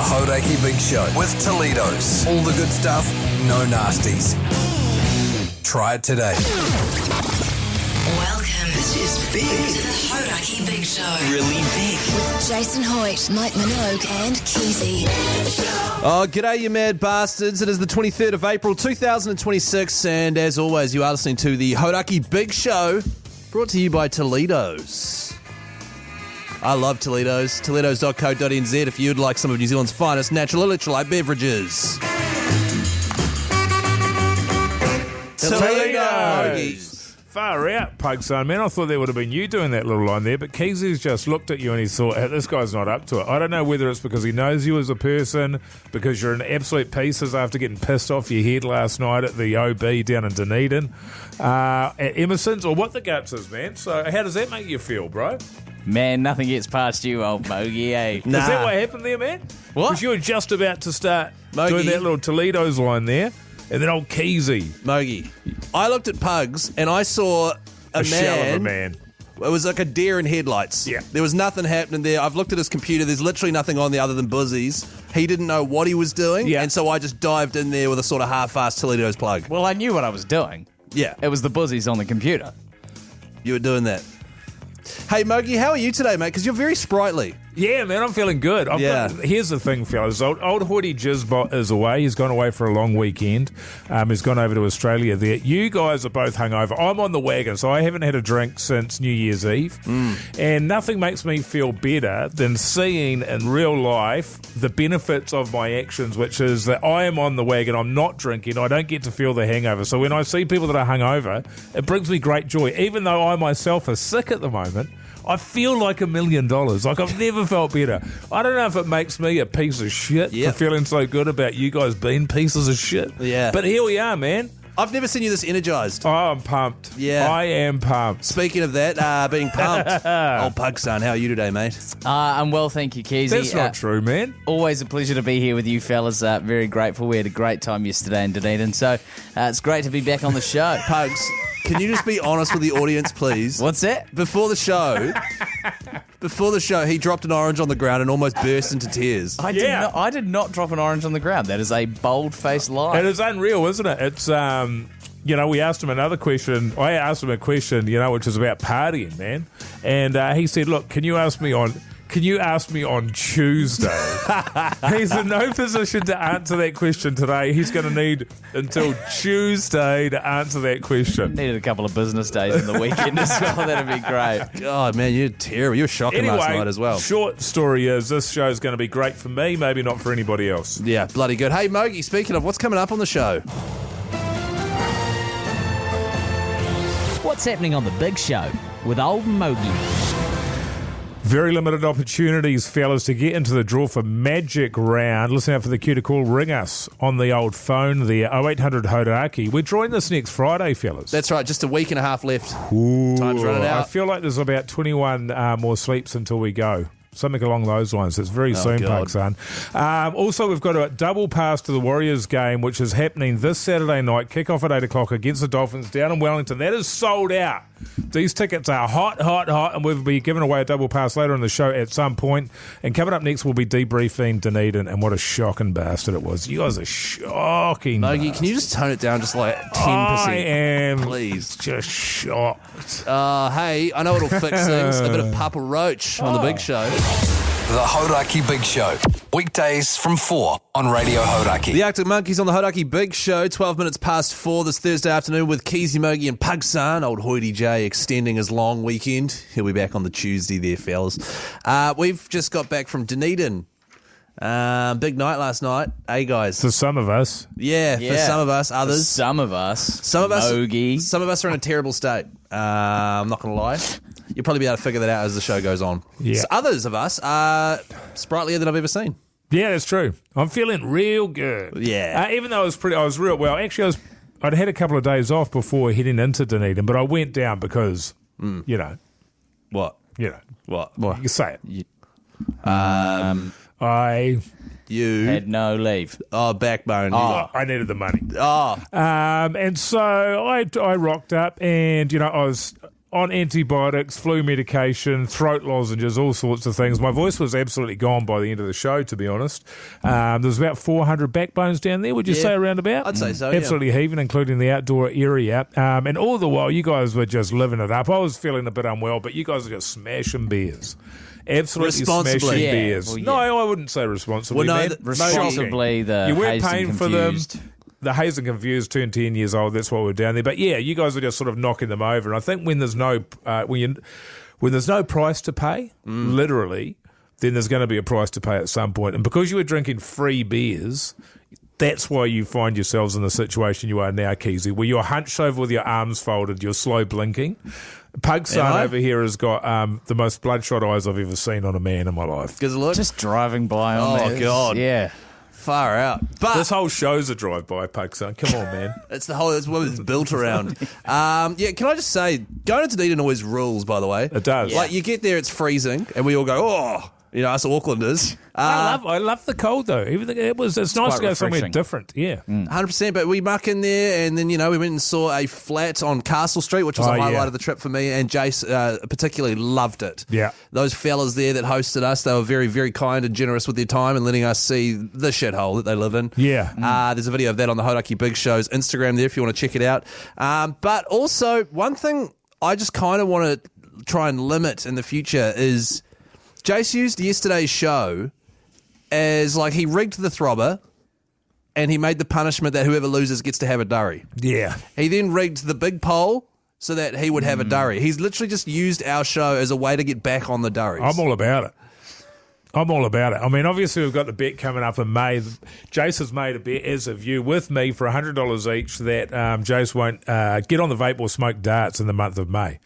Hauraki Big Show with Toledo's. All the good stuff, no nasties. Try it today. Welcome. This is big. To the Hauraki Big Show. Really big. With Jason Hoyte, Minogue and Keyzie. Oh, g'day, you mad bastards. It is the 23rd of April, 2026, and as always, you are listening to the Hauraki Big Show, brought to you by Toledo's. I love Toledo's. Toledo's.co.nz if you'd like some of New Zealand's finest natural electrolyte beverages. Toledo's! Far out, Pugs, son, man. I thought that would have been you doing that little line there, but Keyzie's just looked at you and he thought, hey, this guy's not up to it. I don't know whether it's because he knows you as a person, because you're in absolute pieces after getting pissed off your head last night at the OB down in Dunedin, at Emerson's, or what the guts is, man. So how does that make you feel, bro? Man, nothing gets past you, old Mogie, eh? Nah. Is that what happened there, man? What? Because you were just about to start Mogie. doing that little Toledo's line there, and then old Keyzie. Mogie. I looked at Pugs and I saw a shell of a man. It was like a deer in headlights. Yeah. There was nothing happening there. I've looked at his computer. There's literally nothing on there other than buzzies. He didn't know what he was doing. Yeah. And so I just dived in there with a sort of half-assed Toledo's plug. Well, I knew what I was doing. Yeah. It was the buzzies on the computer. You were doing that. Hey, Mogie, how are you today, mate? Because you're very sprightly. Yeah, man, I'm feeling good. Here's the thing, fellas. Old Hoyte Jizzbot is away. He's gone away for a long weekend. He's gone over to Australia there. You guys are both hungover. I'm on the wagon, so I haven't had a drink since New Year's Eve. And nothing makes me feel better than seeing in real life the benefits of my actions, which is that I am on the wagon, I'm not drinking, I don't get to feel the hangover. So when I see people that are hungover, it brings me great joy. Even though I myself are sick at the moment, I feel like $1 million. Like, I've never felt better. I don't know if it makes me a piece of shit for feeling so good about you guys being pieces of shit. Yeah. But here we are, man. I've never seen you this energized. Oh, I'm pumped. Yeah. I am pumped. Speaking of that, being pumped. Old Pug son, how are you today, mate? I'm well, thank you, Keyzie. That's not true, man. Always a pleasure to be here with you fellas. Very grateful. We had a great time yesterday in Dunedin, so it's great to be back on the show. Pugs, can you just be honest with the audience, please? What's that? Before the show, he dropped an orange on the ground and almost burst into tears. I did not drop an orange on the ground. That is a bold-faced lie. It is unreal, isn't it? It's, we asked him another question. I asked him a question, which was about partying, man. And he said, look, can you ask me on Tuesday? He's in no position to answer that question today. He's going to need until Tuesday to answer that question. Needed a couple of business days in the weekend as well. That'd be great. God, man, you're terrible. You were shocking last night as well. Short story is this show's going to be great for me, maybe not for anybody else. Yeah, bloody good. Hey, Mogie, speaking of, what's coming up on the show? What's happening on the big show with old Mogie? Very limited opportunities, fellas, to get into the draw for Magic Round. Listen out for the cue to call. Ring us on the old phone, the 0800 Hauraki. We're drawing this next Friday, fellas. That's right, just a week and a half left. Ooh, Time's running out. I feel like there's about 21 more sleeps until we go. Something along those lines. It's very soon, Pugs, son. Also, we've got a double pass to the Warriors game, which is happening this Saturday night. Kick-off at 8 o'clock against the Dolphins down in Wellington. That is sold out. These tickets are hot, and we'll be giving away a double pass later in the show at some point. And coming up next, we'll be debriefing Dunedin, and what a shocking bastard it was. You guys are shocking. Mogie, can you just tone it down just like 10%? I am please. Just shocked. Hey, I know what'll fix things. A bit of Papa Roach on the big show. The Hauraki Big Show. Weekdays from 4 on Radio Hauraki. The Arctic Monkeys on the Hauraki Big Show, 12 minutes past 4 this Thursday afternoon with Keyzie, Mogie and Pugsan. Old Hoyte J extending his long weekend. He'll be back on the Tuesday there, fellas. We've just got back from Dunedin. Big night last night. Hey, guys. For some of us. Yeah, for some of us. Others. Some of us. Mogie. Some of us are in a terrible state. I'm not going to lie. You'll probably be able to figure that out as the show goes on. Yeah. So others of us are sprightlier than I've ever seen. Yeah, that's true. I'm feeling real good. Yeah. Even though I was real well. Actually, I'd had a couple of days off before heading into Dunedin, but I went down because, What? What? What? You can say it. You had no leave. Oh, backbone. I needed the money. And so I rocked up, and I on antibiotics, flu medication, throat lozenges, all sorts of things. My voice was absolutely gone by the end of the show, to be honest. There was about 400 backbones down there, would you say, around about? I'd say so, Absolutely heaving, including the outdoor area. And all the while, you guys were just living it up. I was feeling a bit unwell, but you guys were just smashing beers. Absolutely smashing beers. Well, No, I wouldn't say responsibly. Well, no, man. Responsibly, the You weren't hazed and paying for them. confused. The Hazed and Confused turned 10 years old. That's why we're down there. But yeah, you guys were just sort of knocking them over. And I think when there's no when there's no price to pay, literally, then there's going to be a price to pay at some point. And because you were drinking free beers, that's why you find yourselves in the situation you are now, Keyzie, where you're hunched over with your arms folded, you're slow blinking. Pug's son over here has got the most bloodshot eyes I've ever seen on a man in my life. Gives a look. Just driving by on Oh, this. God. Yeah. Far out. But This whole show's a drive-by, Pug's son. Come on, man. it's what it's built around. Yeah, can I just say, going to Dunedin always rules, by the way. It does. Like, you get there, it's freezing, and we all go, oh, you know, us Aucklanders. I love the cold though. It's nice quite to go somewhere refreshing. different. Yeah. 100%, but we muck in there, and then, you know, we went and saw a flat on Castle Street, which was a highlight of the trip for me, and Jace particularly loved it. Yeah. Those fellas there that hosted us, they were very, very kind and generous with their time and letting us see the shithole that they live in. Yeah. There's a video of that on the Hauraki Big Show's Instagram there if you want to check it out. But also, one thing I just kind of want to try and limit in the future is Jace used yesterday's show as, like, he rigged the throbber and he made the punishment that whoever loses gets to have a durry. Yeah. He then rigged the big poll so that he would have a durry. He's literally just used our show as a way to get back on the durries. I'm all about it. I mean, obviously, we've got the bet coming up in May. Jace has made a bet, as have you, with me for $100 each that Jace won't get on the vape or smoke darts in the month of May.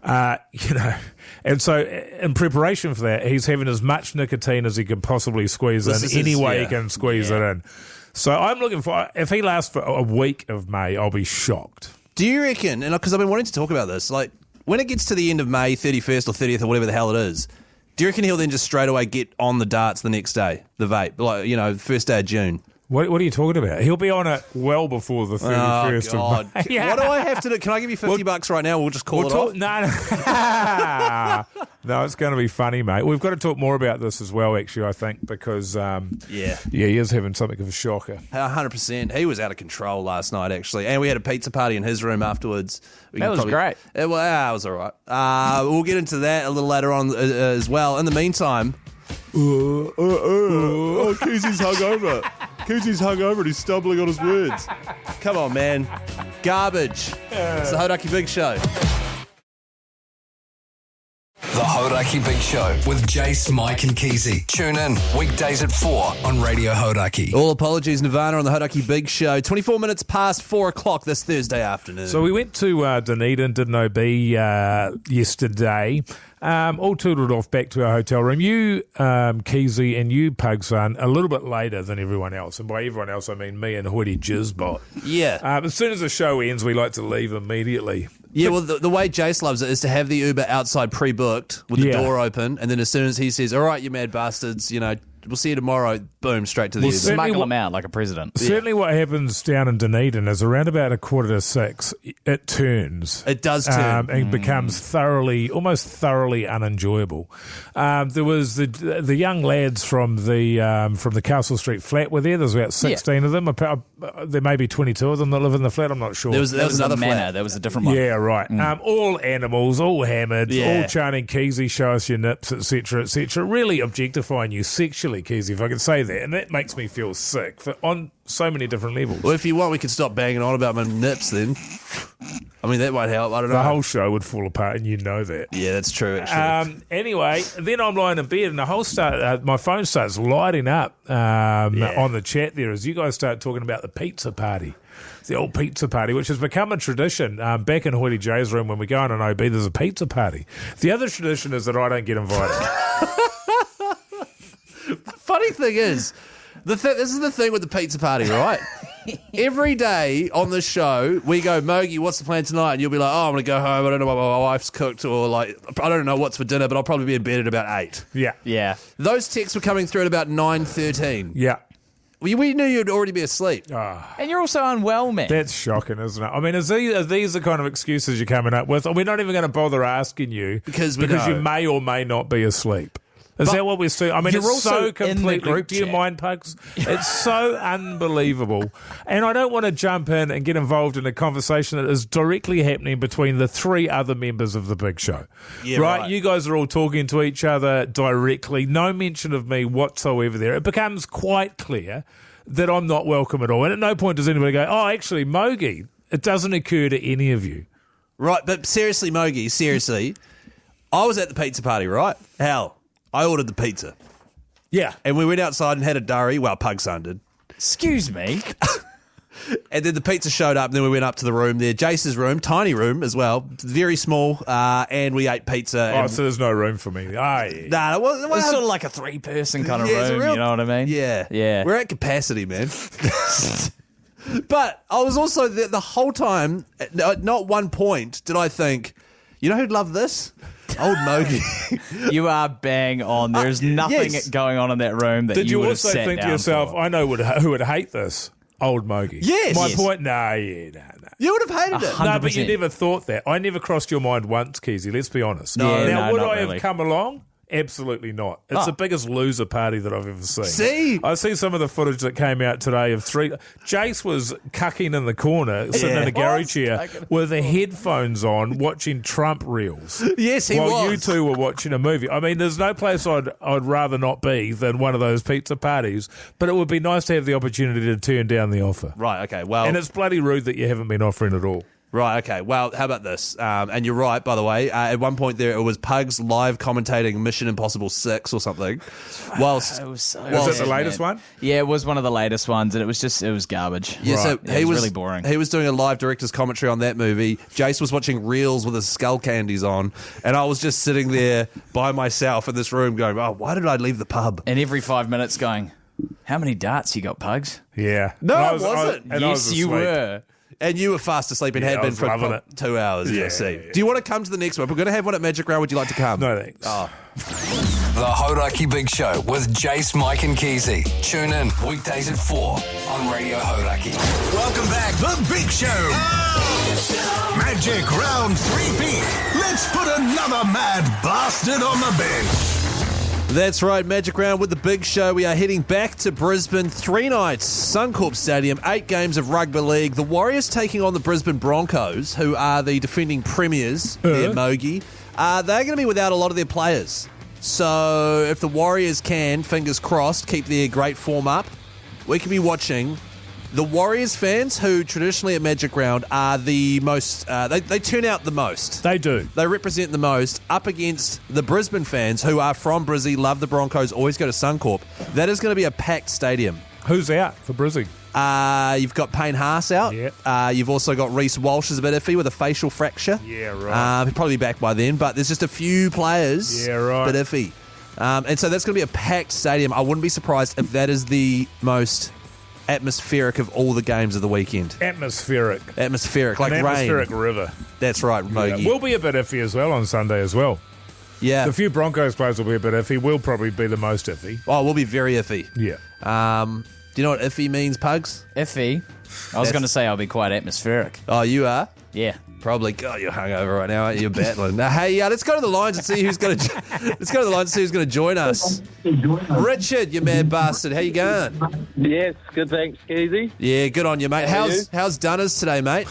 You know, and so in preparation for that, he's having as much nicotine as he can possibly squeeze in, any way he can squeeze it in. So I'm looking for, if he lasts for a week of May, I'll be shocked. Do you reckon, and because I've been wanting to talk about this, like, when it gets to the end of May, 31st or 30th or whatever the hell it is, do you reckon he'll then just straight away get on the darts the next day, the vape, like, you know, first day of June? What are you talking about? He'll be on it well before the 31st of May. Yeah. What do I have to do? Can I give you $50 right now? We'll just call it off. No. No, it's going to be funny, mate. We've got to talk more about this as well, actually, I think, because he is having something of a shocker. 100%. He was out of control last night, actually. And we had a pizza party in his room afterwards. That was great. It was all right. We'll get into that a little later on as well. In the meantime... Keysie's hungover. Keysie's hungover and he's stumbling on his words. Come on, man. Garbage. It's the Hauraki Big Show. The Hauraki Big Show with Jace, Mike and Keyzie. Tune in weekdays at 4 on Radio Hauraki. All apologies, Nirvana on the Hauraki Big Show. 24 minutes past 4 o'clock this Thursday afternoon. So we went to Dunedin, did an OB yesterday. All tootled off back to our hotel room. You, Keyzie, and you, Pugs, a little bit later than everyone else. And by everyone else, I mean me and Hoyte Jizzbot. Yeah. As soon as the show ends, we like to leave immediately. Yeah, well, the way Jace loves it is to have the Uber outside pre-booked with the door open, and then as soon as he says, all right, you mad bastards, you know, we'll see you tomorrow, boom, straight to the Uber. Smuggle him out like a president. Certainly what happens down in Dunedin is around about 5:45, it turns. It does turn. And becomes almost thoroughly unenjoyable. There was the young lads from the Castle Street flat were there. There's about 16 of them. There may be 22 of them that live in the flat. I'm not sure. There was another manor. flat. There was a different one. Yeah, right. All animals, all hammered, Yeah. all chanting Keyzie, show us your nips, etc., etc. Really objectifying you sexually, Keyzie, if I can say that. And that makes me feel sick on so many different levels. Well, if you want, we can stop banging on about my nips then. I mean, that might help. I don't know. The whole show would fall apart, and you know that. Yeah, that's true, actually. Anyway, then I'm lying in bed, and the whole my phone starts lighting up on the chat there as you guys start talking about the pizza party. The old pizza party, which has become a tradition. Back in Hoyte J's room, when we go on an OB, there's a pizza party. The other tradition is that I don't get invited. Funny thing is, this is the thing with the pizza party, right? Every day on the show, we go, Mogi, what's the plan tonight? And you'll be like, oh, I'm going to go home. I don't know what my wife's cooked, or like, I don't know what's for dinner, but I'll probably be in bed at about 8. Yeah. Yeah. Those texts were coming through at about 9:13. Yeah. We knew you'd already be asleep. And you're also unwell, man. That's shocking, isn't it? I mean, are these the kind of excuses you're coming up with? We're not even going to bother asking you Because you may or may not be asleep. Is that what we're seeing? I mean, you're it's also so in the completely. group Do you chat. mind, Pugs? It's so unbelievable. And I don't want to jump in and get involved in a conversation that is directly happening between the three other members of the Big Show. Yeah, right. You guys are all talking to each other directly. No mention of me whatsoever there. It becomes quite clear that I'm not welcome at all. And at no point does anybody go, oh, actually, Mogi, it doesn't occur to any of you. Right, but seriously, Mogi, seriously, I was at the pizza party, right? Hell, I ordered the pizza. Yeah. And we went outside and had a durry. Well, Pug's son did. Excuse me. And then the pizza showed up, and then we went up to the room there, Jace's room, tiny room as well, very small, and we ate pizza. Oh, and so there's no room for me. Nah, it wasn't. It's sort of like a 3-person kind of it's a room, real- you know what I mean? Yeah. Yeah. We're at capacity, man. But I was also the whole time, at not one point did I think, you know who'd love this? Old Mogi. You are bang on. There's nothing yes. going on in that room that Did you would have also sat think to down yourself, for. I know who would hate this? Old Mogi. Yes. My Yes. point, nah. You would have hated it. No, but you 100%. never thought that. I never crossed your mind once, Keyzie, let's be honest. No, now, no, would not I really. have come along? Absolutely not. It's the biggest loser party that I've ever seen. See? I see some of the footage that came out today of three. Jace was cucking in the corner, sitting in a Gary chair with the headphones on, watching Trump reels. Yes, he while was. you two were watching a movie. I mean, there's no place I'd rather not be than one of those pizza parties, but it would be nice to have the opportunity to turn down the offer. Right, okay, well... And it's bloody rude that you haven't been offering at all. Right, okay. Well, how about this? And you're right, by the way. At one point there, it was Pugs live commentating Mission Impossible 6 or something. Whilst, It was so Was it bad, the latest man. one? Yeah, it was one of the latest ones, and it was garbage. yeah, so Yeah, he it was was really boring. He was doing a live director's commentary on that movie. Jace was watching reels with his skull candies on, and I was just sitting there by myself in this room going, oh, why did I leave the pub? And every 5 minutes going, how many darts you got, Pugs? Yeah. No, And I wasn't. and I was Yes, you asleep. were. And you were fast asleep and Yeah, had I been was for loving it. 2 hours. Yeah, Yeah, see. yeah. Do you want to come to the next one? We're going to have one at Magic Round. Would you like to come? No thanks. Oh. The Hauraki Big Show with Jace, Mike and Keyzie. Tune in weekdays at 4 on Radio Hauraki. Welcome back, The Big Show. Magic Round 3-peat. Let's put another mad bastard on the bench. That's right, Magic Round with the Big Show. We are heading back to Brisbane. 3 nights, Suncorp Stadium, 8 games of rugby league. The Warriors taking on the Brisbane Broncos, who are the defending premiers, there, Mogi. They're going to be without a lot of their players. So if the Warriors can, fingers crossed, keep their great form up, we could be watching the Warriors fans, who traditionally at Magic Round are the most, they turn out the most. They do. They represent the most, up against the Brisbane fans who are from Brizzy, love the Broncos, always go to Suncorp. That is going to be a packed stadium. Who's out for Brizzy? You've got Payne Haas out. Yep. You've also got Reece Walsh is a bit iffy with a facial fracture. Yeah, right. He'll probably be back by then, but there's just a few players Yeah, right. bit iffy. And so that's going to be a packed stadium. I wouldn't be surprised if that is the most atmospheric of all the games of the weekend. Atmospheric. Atmospheric, like An atmospheric rain. river. That's right, Yeah. Mogi. We'll be a bit iffy as well on Sunday as well. Yeah. The few Broncos players will be a bit iffy. We'll probably be the most iffy. Oh, we'll be very iffy. Yeah. Do you know what iffy means, Pugs? Iffy. I was going to say I'll be quite atmospheric. Oh, you are? Yeah. Probably. God, you're hungover right now, aren't you? You're battling. Hey, let's go to the lines and see who's going to. Let's go to the lines and see who's going to join us. Richard, you mad bastard. How you going? Yes, good, thanks, Keyzie. Yeah, good on you, mate. How are you? How's Dunners today, mate?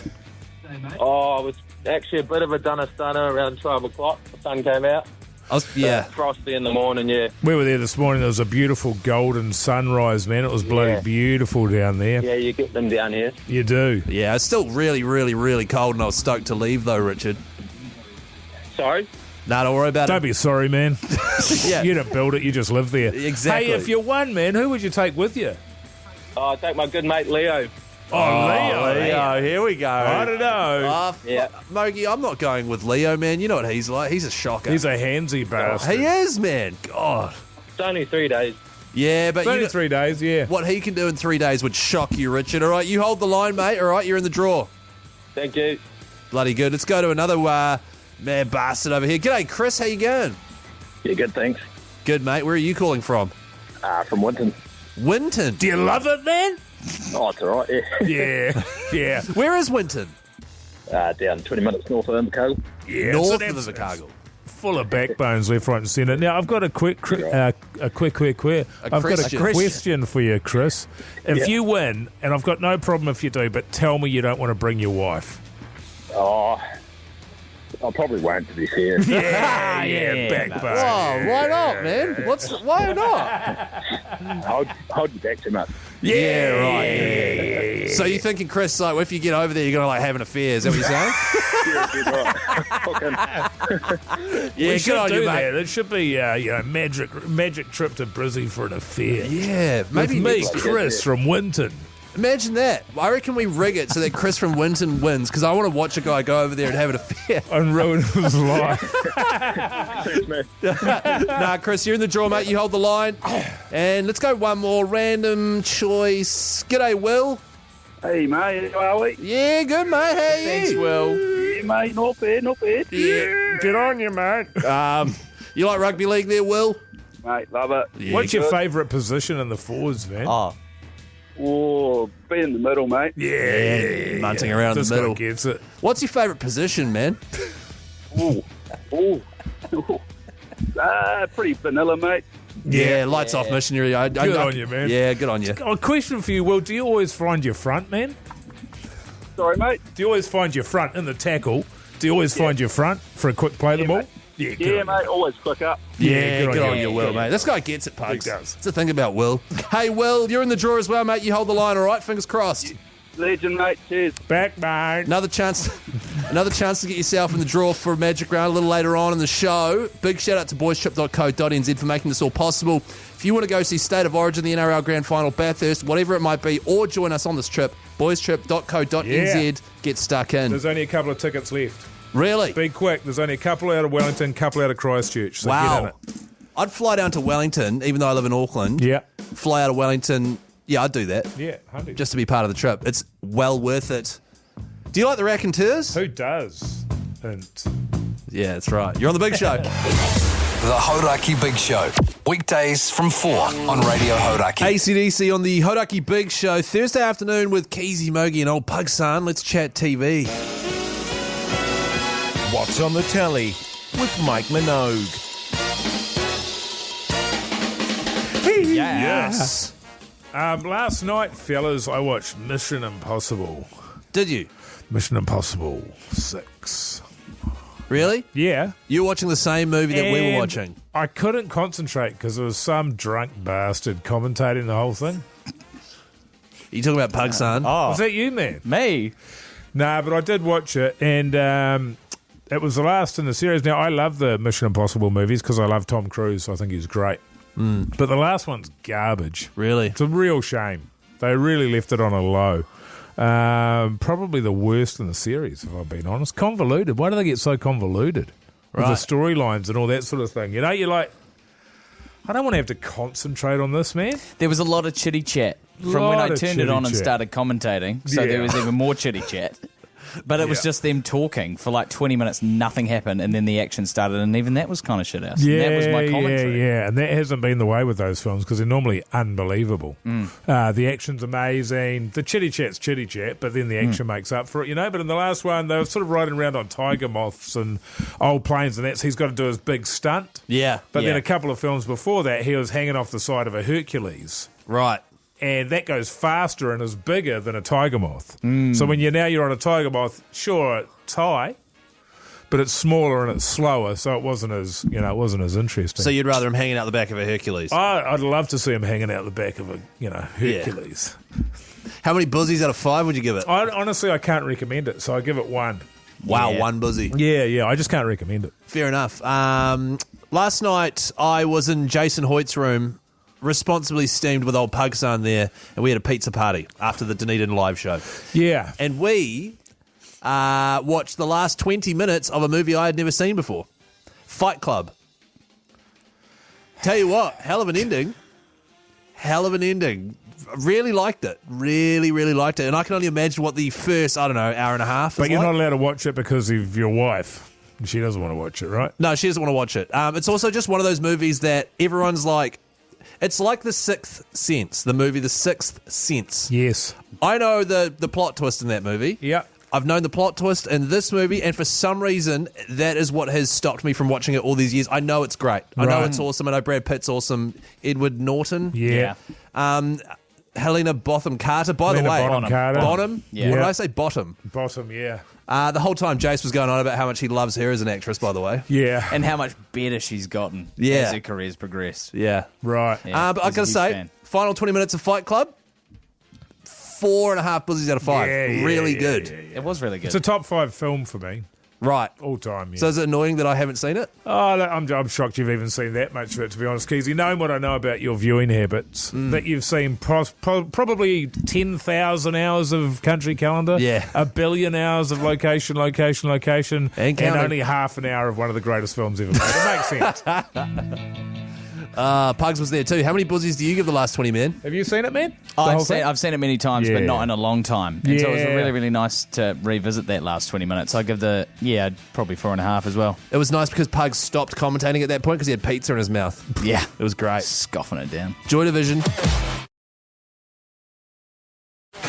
Oh, it was actually a bit of a dunner stunner around 12 o'clock. The sun came out. Yeah. Frosty in the morning, yeah. We were there this morning. There was a beautiful golden sunrise, man. It was bloody Yeah. beautiful down there. Yeah, you get them down here. You do. Yeah, it's still really, really, really cold, and I was stoked to leave, though, Richard. Sorry? Nah, don't worry about Don't it. be sorry, man. Yeah. You didn't build it. You just live there. Exactly. Hey, if you won, man, who would you take with you? Oh, I take my good mate Leo. Oh, Leo. Leo, here we go. I don't know. Yeah. Mogi, I'm not going with Leo, man. You know what he's like. He's a shocker. He's a handsy bastard. He is, man. God. It's only 3 days. Yeah, but It's you only know, 3 days, yeah. what he can do in 3 days would shock you, Richard. All right, you hold the line, mate. All right, you're in the draw. Thank you. Bloody good. Let's go to another mad bastard over here. G'day, Chris. How you going? Yeah, good, thanks. Good, mate. Where are you calling from? From Winton. Winton. Do you love it, man? Oh, it's all right, yeah. Yeah. Where is Winton? Down 20 minutes north of Invercargill. Yeah. North so of that's- Invercargill. Full of backbones left, right, and centre. Now, I've got a question for you, Chris. If you win, and I've got no problem if you do, but tell me you don't want to bring your wife. Oh, I probably won't, to be fair. Yeah, backbone. Oh, why not, man? Why not? Hold you back too much. Yeah, right. Yeah. So you're thinking, Chris, like, if you get over there, you're going to, like, have an affair. Is that what you're saying? We Yeah, should good on do you, that. mate. It should be magic trip to Brizzy for an affair. Yeah, maybe With me, next- Chris from Winton. Imagine that. I reckon we rig it so that Chris from Winton wins, because I want to watch a guy go over there and have an affair. And ruin his life. Thanks, man. Nah, Chris, you're in the draw, mate. You hold the line. And let's go one more random choice. G'day, Will. Hey, mate, how are we? Yeah, good, mate. How are you? Thanks, Will. Yeah, mate, not bad, not bad. Yeah. Get on you, mate. You like rugby league there, Will? Mate, love it. What's your favourite position in the forwards, man? Oh, be in the middle, mate. Yeah. Munting around This the middle. guy gets it. What's your favourite position, man? Pretty vanilla, mate. Yeah, lights off missionary. Good on you, man. Yeah, good on you. A question for you, Will. Do you always find your front, man? Sorry, mate. Do you always find your front in the tackle? Do you always find your front for a quick play the ball? mate. Yeah, good Yeah, on mate, always quick up. Yeah, good on you. you, Will, mate. This guy gets it, Pugs. He does. That's the thing about Will. Hey, Will, you're in the draw as well, mate. You hold the line, all right? Fingers crossed. Legend, mate. Cheers. Back, mate. Another chance to get yourself in the draw for a Magic Round a little later on in the show. Big shout out to boystrip.co.nz for making this all possible. If you want to go see State of Origin, the NRL Grand Final, Bathurst, whatever it might be, or join us on this trip, boystrip.co.nz. Yeah. Get stuck in. There's only a couple of tickets left. Really? Be quick. There's only a couple out of Wellington, a couple out of Christchurch. So get in Wow. it. I'd fly down to Wellington, even though I live in Auckland. Yeah. Fly out of Wellington. Yeah, I'd do that. Yeah, 100. Just to be part of the trip. It's well worth it. Do you like the raconteurs? Who does? And Yeah, that's right. You're on the big show. The Hauraki Big Show. Weekdays from 4 on Radio Hauraki. ACDC on the Hauraki Big Show. Thursday afternoon with Keyzie, Mogi and old Pugs son. Let's chat TV. What's on the telly with Mike Minogue. yes. Last night, fellas, I watched Mission Impossible. Did you? Mission Impossible 6. Really? Yeah. You were watching the same movie that we were And watching. I couldn't concentrate because there was some drunk bastard commentating the whole thing. You talking about Pugs son? Was that you, man? Me? Nah, but I did watch it, and it was the last in the series. Now, I love the Mission Impossible movies because I love Tom Cruise. I think he's great. But the last one's garbage. Really? It's a real shame. They really left it on a low. Probably the worst in the series, if I've been honest. Convoluted. Why do they get so convoluted? With the storylines and all that sort of thing. You know, you're like, I don't want to have to concentrate on this, man. There was a lot of chitty chat from when I turned it on and started commentating. So Yeah. there was even more chitty chat. But it was just them talking for like 20 minutes, nothing happened, and then the action started, and even that was kind of shit house. Yeah, and that was my commentary. yeah. And that hasn't been the way with those films because they're normally unbelievable. The action's amazing. The chitty chat's chitty chat, but then the action makes up for it, you know. But in the last one, they were sort of riding around on tiger moths and old planes, and he's got to do his big stunt. Yeah. But then Yeah. a couple of films before that, he was hanging off the side of a Hercules. Right. And that goes faster and is bigger than a tiger moth. So when you're on a tiger moth, sure, it's high, but it's smaller and it's slower, so it wasn't as interesting. So you'd rather him hanging out the back of a Hercules? I'd love to see him hanging out the back of a Hercules. How many buzzies out of 5 would you give it? Honestly, I can't recommend it, so I give it 1. Wow, Yeah. 1 buzzy. Yeah, I just can't recommend it. Fair enough. Last night I was in Jason Hoyte's room, responsibly steamed with old Pugs son there, and we had a pizza party after the Dunedin live show. Yeah. And we watched the last 20 minutes of a movie I had never seen before. Fight Club. Tell you what, hell of an ending. Hell of an ending. Really liked it. Really, really liked it. And I can only imagine what the first, hour and a half But is you're like. not allowed to watch it because of your wife. She doesn't want to watch it, right? No, she doesn't want to watch it. It's also just one of those movies that everyone's like, It's like The Sixth Sense, the movie The Sixth Sense. Yes. I know the plot twist in that movie. Yeah. I've known the plot twist in this movie, and for some reason, that is what has stopped me from watching it all these years. I know it's great. I know it's awesome. I know Brad Pitt's awesome. Edward Norton. Yeah. Helena Bonham Carter. By the way, Bonham Carter. Bonham? Yeah. What did I say? Bottom. Bottom, yeah. The whole time, Jace was going on about how much he loves her as an actress, by the way. Yeah. And how much better she's gotten as her career's progressed. Yeah. Right. Yeah, But I he's a got to huge say, fan. final 20 minutes of Fight Club, 4.5 buzzers out of 5. Really good. It was really good. It's a top 5 film for me. Right. All time, yeah. So is it annoying that I haven't seen it? Oh, I'm shocked you've even seen that much of it, to be honest, Keyzie. Knowing what I know about your viewing habits, that you've seen probably 10,000 hours of Country Calendar, Yeah. 1 billion hours of location, And counting. only half an hour of one of the greatest films ever made. It makes sense. Pugs was there too. How many buzzies do you give the last 20 men? Have you seen it, man? I've seen it many times, but Yeah. not in a long time. And so it was Yeah. really, really nice to revisit that last 20 minutes. I give probably 4.5 as well. It was nice because Pugs stopped commentating at that point because he had pizza in his mouth. Yeah. It was great. Scoffing it down. Joy Division.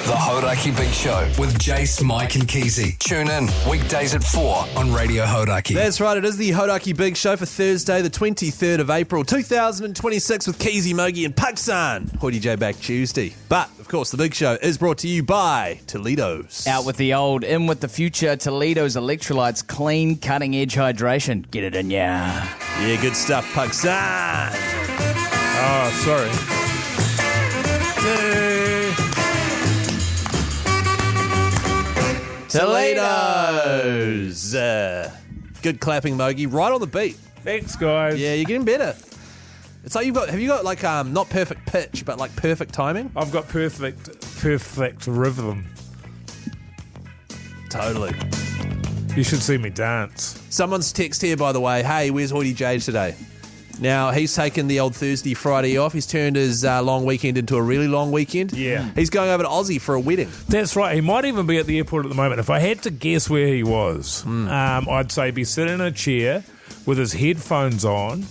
The Hauraki Big Show with Jace, Mike and Keyzie. Tune in weekdays at 4 on Radio Hauraki. That's right. It is the Hauraki Big Show for Thursday, the 23rd of April, 2026 with Keyzie, Mogi and Pugsan. Hoyte J back Tuesday. But, of course, the Big Show is brought to you by Toledo's. Out with the old, in with the future. Toledo's Electrolytes clean, cutting-edge hydration. Get it in ya. Yeah, good stuff, Pugsan. Oh, sorry. Toledo's. Good clapping, Mogi. Right on the beat. Thanks, guys. Yeah, you're getting better. It's like have you got like not perfect pitch, but like perfect timing? I've got perfect rhythm. Totally. You should see me dance. Someone's text here, by the way. Hey, where's Hoyte J today? Now, he's taken the old Thursday, Friday off. He's turned his long weekend into a really long weekend. Yeah. He's going over to Aussie for a wedding. That's right. He might even be at the airport at the moment. If I had to guess where he was, I'd say be sitting in a chair with his headphones on,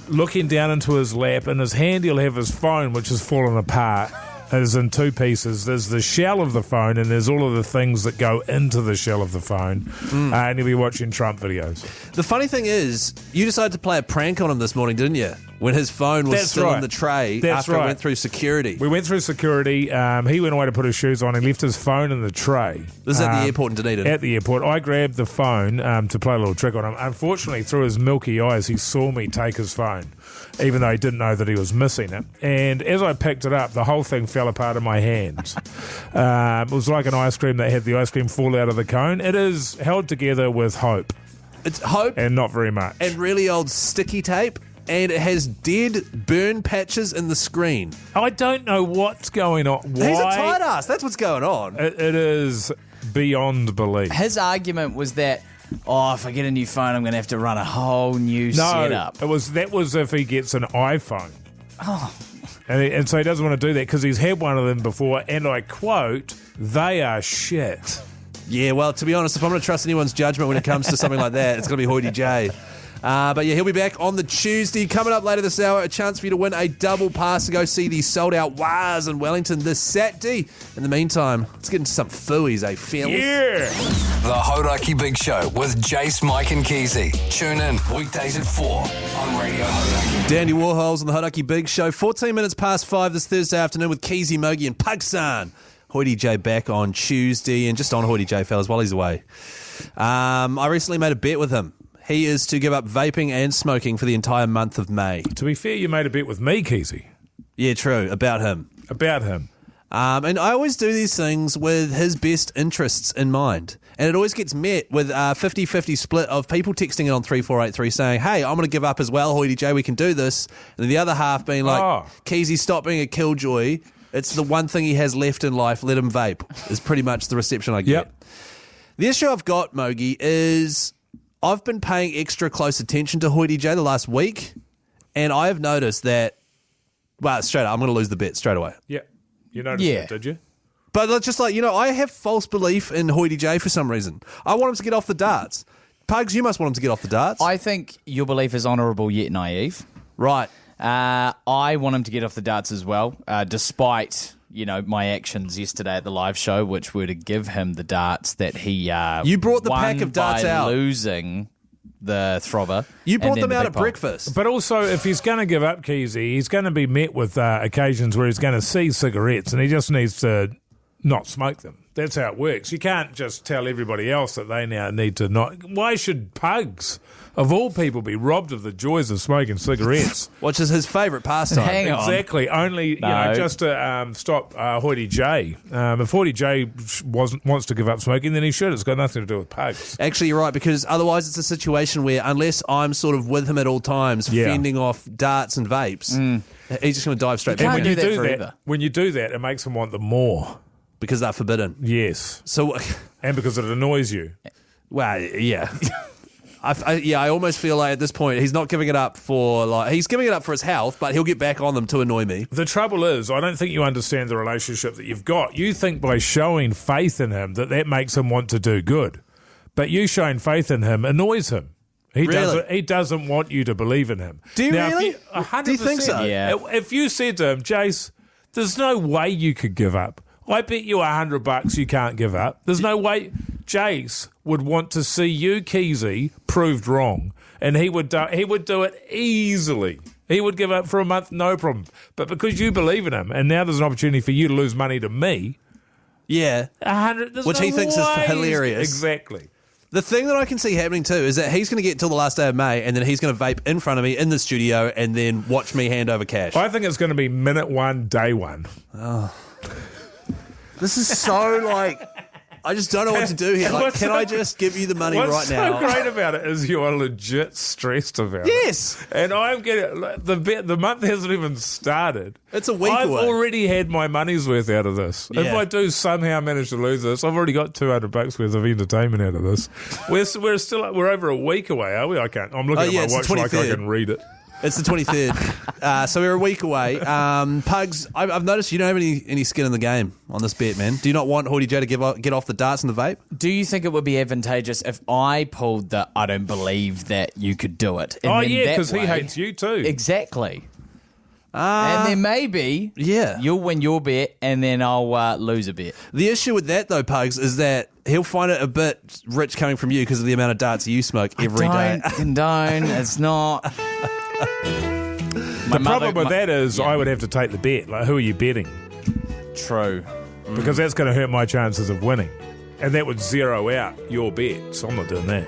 looking down into his lap. In his hand, he'll have his phone, which has fallen apart. It is in two pieces. There's the shell of the phone, and there's all of the things that go into the shell of the phone. And he'll be watching Trump videos. The funny thing is, you decided to play a prank on him this morning, didn't you? When his phone was still in the tray after it went through security. We went through security. He went away to put his shoes on. He left his phone in the tray. This is at the airport in Dunedin. At the airport. I grabbed the phone to play a little trick on him. Unfortunately, through his milky eyes, he saw me take his phone, even though he didn't know that he was missing it. And as I picked it up, the whole thing fell apart in my hands. It was like an ice cream that had the ice cream fall out of the cone. It is held together with hope. It's hope. And not very much. And really old sticky tape. And it has dead burn patches in the screen. I don't know what's going on. Why? He's a tight ass. That's what's going on. It is beyond belief. His argument was that, if I get a new phone, I'm going to have to run a whole new setup. That was if he gets an iPhone. Oh. And so he doesn't want to do that because he's had one of them before, and I quote, they are shit. Yeah, well, to be honest, if I'm going to trust anyone's judgment when it comes to something like that, it's going to be Hoyte J. But yeah, he'll be back on the Tuesday. Coming up later this hour, a chance for you to win a double pass to go see the sold-out Waz in Wellington this Saturday. In the meantime, let's get into some fooies, fellas? Yeah! The Hauraki Big Show with Jace, Mike and Keyzie. Tune in weekdays at 4 on Radio Hauraki. Dandy Warhols on the Hauraki Big Show. 14 minutes past 5 this Thursday afternoon with Keyzie, Mogi and Pugsan. Hoyte J back on Tuesday. And just on Hoyte J, fellas, while he's away. I recently made a bet with him. He is to give up vaping and smoking for the entire month of May. To be fair, you made a bet with me, Keyzie. Yeah, true. About him. And I always do these things with his best interests in mind. And it always gets met with a 50-50 split of people texting in on 3483 saying, hey, I'm going to give up as well, Hoyte J, we can do this. And the other half being like, Keyzie, stop being a killjoy. It's the one thing he has left in life. Let him vape, is pretty much the reception I get. Yep. The issue I've got, Mogi, is I've been paying extra close attention to Hoyte J the last week, and I have noticed that, straight up, I'm going to lose the bet straight away. Yeah. You noticed that, did you? But it's just like, I have false belief in Hoyte J for some reason. I want him to get off the darts. Pugs, you must want him to get off the darts. I think your belief is honourable yet naive. Right. I want him to get off the darts as well, despite my actions yesterday at the live show, which were to give him the darts that he You brought the won pack of darts by out. losing the throbber. You brought and then them the out big at pole. breakfast. But also, if he's going to give up Keyzie, he's going to be met with occasions where he's going to see cigarettes and he just needs to not smoke them. That's how it works. You can't just tell everybody else that they now need to not. Why should Pugs, of all people, be robbed of the joys of smoking cigarettes? Which is his favourite pastime. Hang on. Exactly. Only, No. just to stop Hoyte J. If Hoyte J wants to give up smoking, then he should. It's got nothing to do with Pugs. Actually, you're right, because otherwise it's a situation where unless I'm sort of with him at all times, fending off darts and vapes, he's just going to dive straight You back can't in do that forever. when you do that, it makes him want them more. because they're forbidden. Yes. So, And because it annoys you. well, yeah. I almost feel like at this point he's not giving it up for he's giving it up for his health, but he'll get back on them to annoy me. The trouble is, I don't think you understand the relationship that you've got. You think by showing faith in him that makes him want to do good, but you showing faith in him annoys him. He doesn't want you to believe in him. Do you now, really? 100%, Do you think so? Yeah. If you said to him, Jace, there's no way you could give up. I bet you $100 you can't give up. There's no way. Jace would want to see you, Keyzie, proved wrong, and he would do it easily. He would give up for a month, no problem. But because you believe in him, and now there's an opportunity for you to lose money to me, Yeah. 100, Which he thinks is hilarious. Exactly. The thing that I can see happening too is that he's going to get till the last day of May, and then he's going to vape in front of me in the studio, and then watch me hand over cash. I think it's going to be minute one, day one. This is so I just don't know what to do here. Can I just give you the money What's right now? so great about it is you are legit stressed about it. Yes. And I'm getting the month hasn't even started. It's a week I've away. already had my money's worth out of this. If Yeah. I do somehow manage to lose this, I've already got $200 worth of entertainment out of this. We're over a week away, are we? I can't. I'm looking yeah, at it's my the watch like I 23rd. can read it. It's the 23rd. So we're a week away. Pugs, I've noticed you don't have any skin in the game on this bet, man. Do you not want Hoyte J to get off the darts and the vape? Do you think it would be advantageous if I pulled the I don't believe that you could do it? And Oh, then yeah, that because he way- hates you too. Exactly. And then maybe you'll win your bet and then I'll lose a bet. The issue with that, though, Pugs, is that he'll find it a bit rich coming from you because of the amount of darts you smoke every day. Don't condone. It's not. The problem with that is I would have to take the bet. Like, who are you betting? True. Because that's going to hurt my chances of winning. And that would zero out your bet. So I'm not doing that.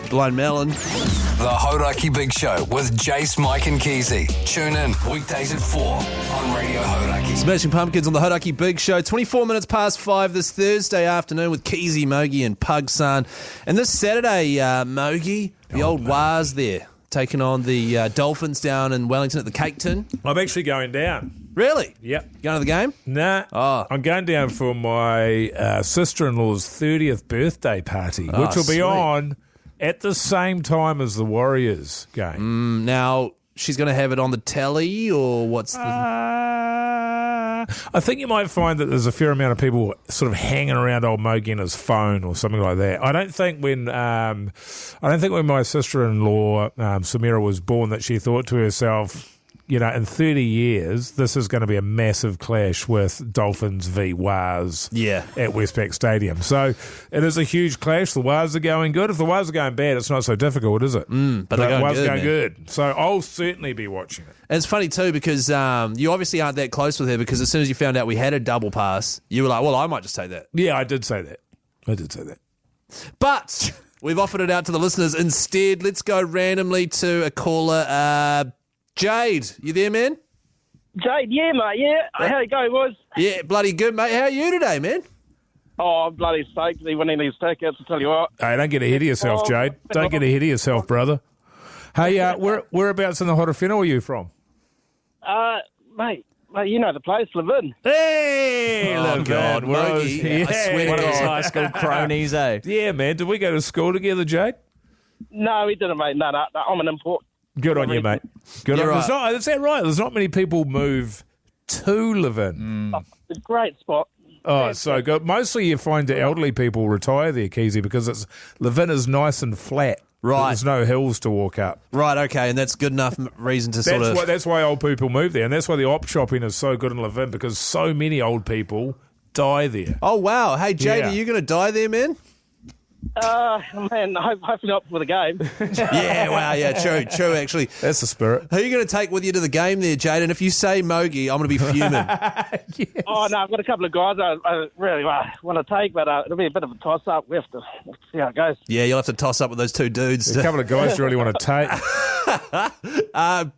Blind Melon. The Hauraki Big Show with Jace, Mike and Keyzie. Tune in weekdays at 4 on Radio Hauraki. Smashing Pumpkins on the Hauraki Big Show. 24 minutes past 5 this Thursday afternoon with Keyzie, Mogi and Pug Son. And this Saturday, Mogi, the old Waz there, taking on the Dolphins down in Wellington at the Cake Tin. I'm actually going down. Really? Yep. Going to the game? Nah. Oh. I'm going down for my sister-in-law's 30th birthday party, which will be sweet. on at the same time as the Warriors game. Now, she's going to have it on the telly, or what's the... I think you might find that there's a fair amount of people sort of hanging around old Mogi and his phone or something like that. I don't think when my sister-in-law Samira was born that she thought to herself, in 30 years this is going to be a massive clash with Dolphins v Waz at Westpac Stadium. So it is a huge clash. The Waz are going good. If the Waz are going bad, it's not so difficult, is it? But they're going Waz good, are going man. good. So I'll certainly be watching it. And it's funny too because you obviously aren't that close with her, because as soon as you found out we had a double pass, you were like, well, I might just take that. Yeah, I did say that. But we've offered it out to the listeners instead. Let's go randomly to a caller. Jade, you there, man? Jade, yeah, mate, yeah. How you going, boys? Yeah, bloody good, mate. How are you today, man? Oh, I'm bloody stoked to be winning these tickets, I tell you what. Hey, don't get ahead of yourself, Jade. Don't get ahead of yourself, brother. Hey, whereabouts in the Hortofino are you from? Mate, you know the place, Levin. Hey, Oh, God, Mogi. I swear to One of those God. high school cronies, eh? Yeah, man. Did we go to school together, Jade? No, we didn't, mate. No, I'm an import. Good on you, mate. Good You're on. right. Is that right? There's not many people move to Levin. It's a great spot. Oh, so good. Mostly you find the elderly people retire there, Keyzie, because Levin is nice and flat. Right. There's no hills to walk up. Right, okay, and that's good enough reason to sort of... That's why old people move there, and that's why the op shopping is so good in Levin, because so many old people die there. Oh, wow. Hey, Jade, Yeah. are you going to die there, man? Man, hopefully not for the game. Yeah, wow, yeah, true, actually. That's the spirit. Who are you going to take with you to the game there, Jade? And if you say Mogi, I'm going to be fuming. Yes. Oh, no, I've got a couple of guys I really want to take, but it'll be a bit of a toss-up. We have to see how it goes. Yeah, you'll have to toss up with those two dudes. A couple of guys you really want to take.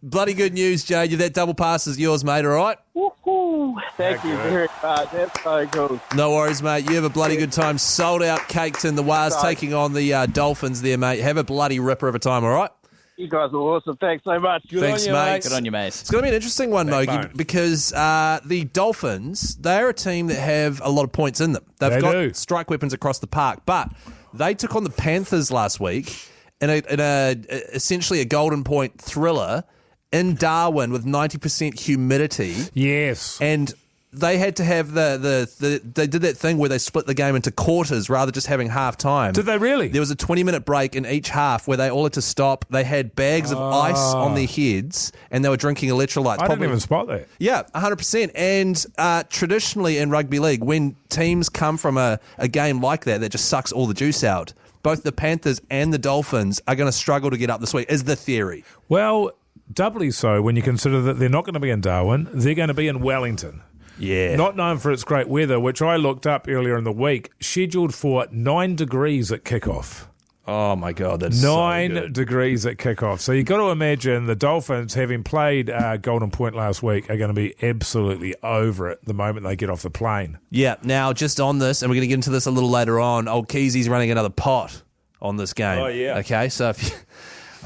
Bloody good news, Jade. That double pass is yours, mate, all right? Woo-hoo. Thank you very much. That's so cool. No worries, mate. You have a bloody good time. Sold out caked in the Wars taking on the Dolphins there, mate. Have a bloody ripper of a time, all right? You guys are awesome. Thanks so much. Thanks, mate. Good on you, mate. It's going to be an interesting one, Mogi, Backbone. because the Dolphins, they're a team that have a lot of points in them. They've got do. strike weapons across the park, but they took on the Panthers last week in essentially a golden point thriller in Darwin with 90% humidity. Yes. And they had to have they did that thing where they split the game into quarters rather than just having half time. Did they really? There was a 20-minute break in each half where they all had to stop. They had bags of ice on their heads and they were drinking electrolytes. I didn't even spot that. Yeah, 100%. And traditionally in rugby league, when teams come from a game like that just sucks all the juice out, both the Panthers and the Dolphins are going to struggle to get up this week, is the theory. Well, doubly so when you consider that they're not going to be in Darwin. They're going to be in Wellington. Yeah. Not known for its great weather, which I looked up earlier in the week, scheduled for 9 degrees at kickoff. Oh, my God, that's 9 degrees at kickoff. So you've got to imagine the Dolphins, having played Golden Point last week, are going to be absolutely over it the moment they get off the plane. Yeah, now just on this, and we're going to get into this a little later on, old Keysie's running another pot on this game. Oh, yeah. Okay, so if you,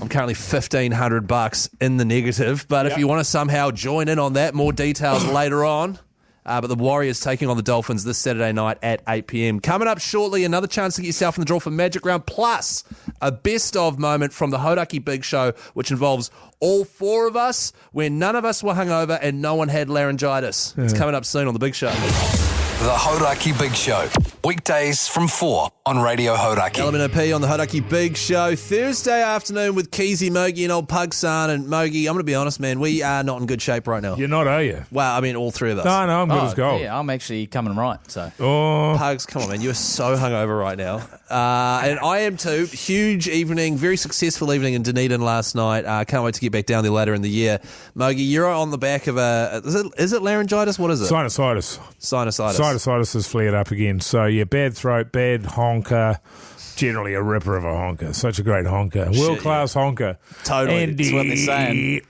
I'm currently $1,500 in the negative, but if you want to somehow join in on that, more details later on. But the Warriors taking on the Dolphins this Saturday night at 8 p.m. Coming up shortly, another chance to get yourself in the draw for Magic Round, plus a best-of moment from the Hauraki Big Show, which involves all four of us, where none of us were hungover and no one had laryngitis. It's coming up soon on the Big Show. The Hauraki Big Show. Weekdays from 4 on Radio Hauraki. Element OP on the Hauraki Big Show. Thursday afternoon with Keyzie, Mogi and old Pugs. And Mogi, I'm going to be honest, man, we are not in good shape right now. You're not, are you? Well, I mean, all three of us. No, I'm good as gold. Yeah, I'm actually coming right. So Pugs, come on, man. You are so hungover right now. And I am too. Huge evening, very successful evening in Dunedin last night. Can't wait to get back down there later in the year. Mogi, you're on the back of is it laryngitis? What is it? Sinusitis. Sinusitis has flared up again. So, yeah, bad throat, bad honker. Generally a ripper of a honker. Such a great honker. World-class honker. Totally. That's what they're saying.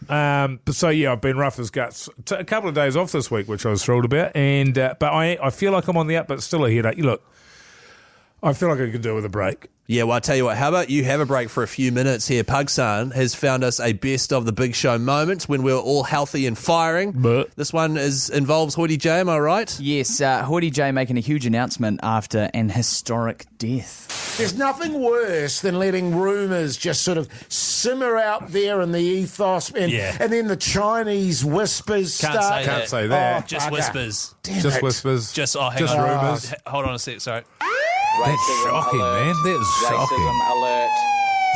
So, yeah, I've been rough as guts. A couple of days off this week, which I was thrilled about. And but I feel like I'm on the up, but still a headache. Look, I feel like I could do with a break. Yeah, well, I'll tell you what, how about you have a break for a few minutes here? Pugsan has found us a best of the Big Show moments when we're all healthy and firing. But this one involves Hoyte J, am I right? yes, Hoyte J making a huge announcement after an historic death. There's nothing worse than letting rumours just sort of simmer out there in the ethos, and then the Chinese whispers start. Can't say that. Oh, Just bugger. whispers. Damn Just it. whispers. Just, hang Just on. rumours. Hold on a sec, sorry. That's shocking, man. That is shocking. Alert.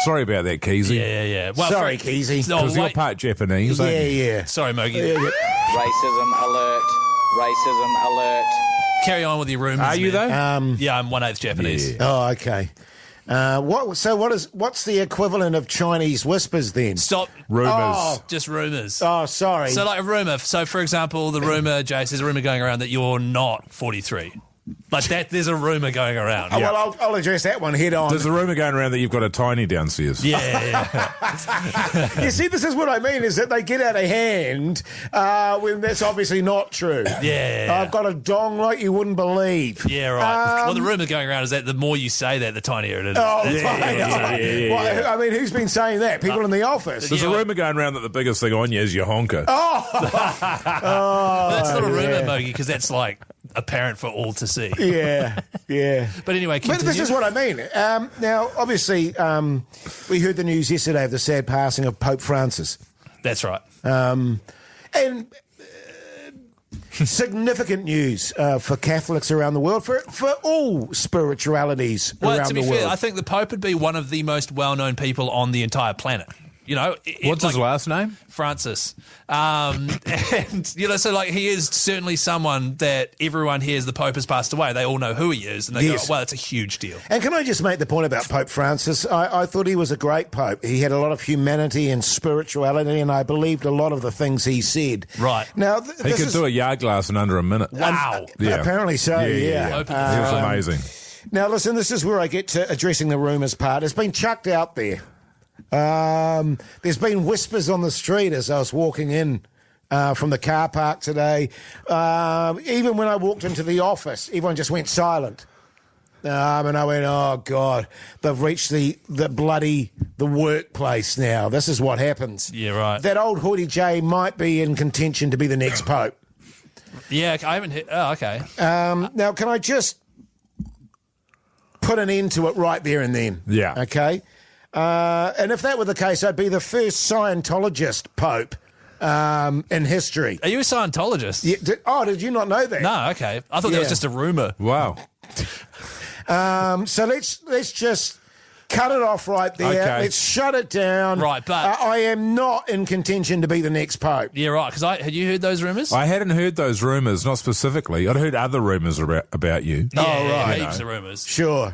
Sorry about that, Keyzie. Yeah. Well, Sorry, Keyzie. No, Because you're wait. part Japanese, aren't you? Yeah. Sorry, Mogi. Racism alert. Racism alert. Carry on with your rumours. Are you, though? Yeah, I'm 1/8 Japanese. Oh, okay. What's the equivalent of Chinese whispers then? Stop. Rumours. Just rumours. Oh, sorry. So, like a rumour. So, for example, the rumour, Jace, there's a rumour going around that you're not 43. Like that, there's a rumour going around. Oh, well, I'll address that one head on. There's a rumour going around that you've got a tiny downstairs. Yeah. You see, this is what I mean, is that they get out of hand when that's obviously not true. Yeah. I've got a dong like you wouldn't believe. Yeah, right. Well, the rumour going around is that the more you say that, the tinier it is. Oh, yeah. Well, I mean, who's been saying that? People in the office. There's a rumour going around that the biggest thing on you is your honker. But that's not a rumour, Mogi, because that's like apparent for all to see. Yeah. But anyway, But continue. this is what I mean. Now, obviously, we heard the news yesterday of the sad passing of Pope Francis. That's right. And significant news for Catholics around the world, for all spiritualities Well, around to be the fair, world. I think the Pope would be one of the most well-known people on the entire planet. You know, What's his last name? Francis. And, so, he is certainly someone that everyone hears the Pope has passed away. They all know who he is, and they Yes. go, well, it's a huge deal. And can I just make the point about Pope Francis? I thought he was a great Pope. He had a lot of humanity and spirituality, and I believed a lot of the things he said. Right. Now, He could do a yard glass in under a minute. Wow. Apparently so, yeah. Open He was amazing. Now, listen, this is where I get to addressing the rumours part. It's been chucked out there. There's been whispers on the street as I was walking in from the car park today. Even when I walked into the office, everyone just went silent. And I went, oh, God, they've reached the workplace now. This is what happens. Yeah, right. That old Hoyte J might be in contention to be the next Pope. Yeah, I haven't hit... Oh, okay. Now, can I just put an end to it right there and then? Yeah. Okay? And if that were the case, I'd be the first Scientologist Pope in history. Are you a Scientologist? Yeah, did you not know that? No, okay. I thought that was just a rumour. Wow. So let's just cut it off right there. Okay. Let's shut it down. Right, but... I am not in contention to be the next Pope. Yeah, right, because had you heard those rumours? I hadn't heard those rumours, not specifically. I'd heard other rumours about you. Yeah, heaps of rumours. Sure.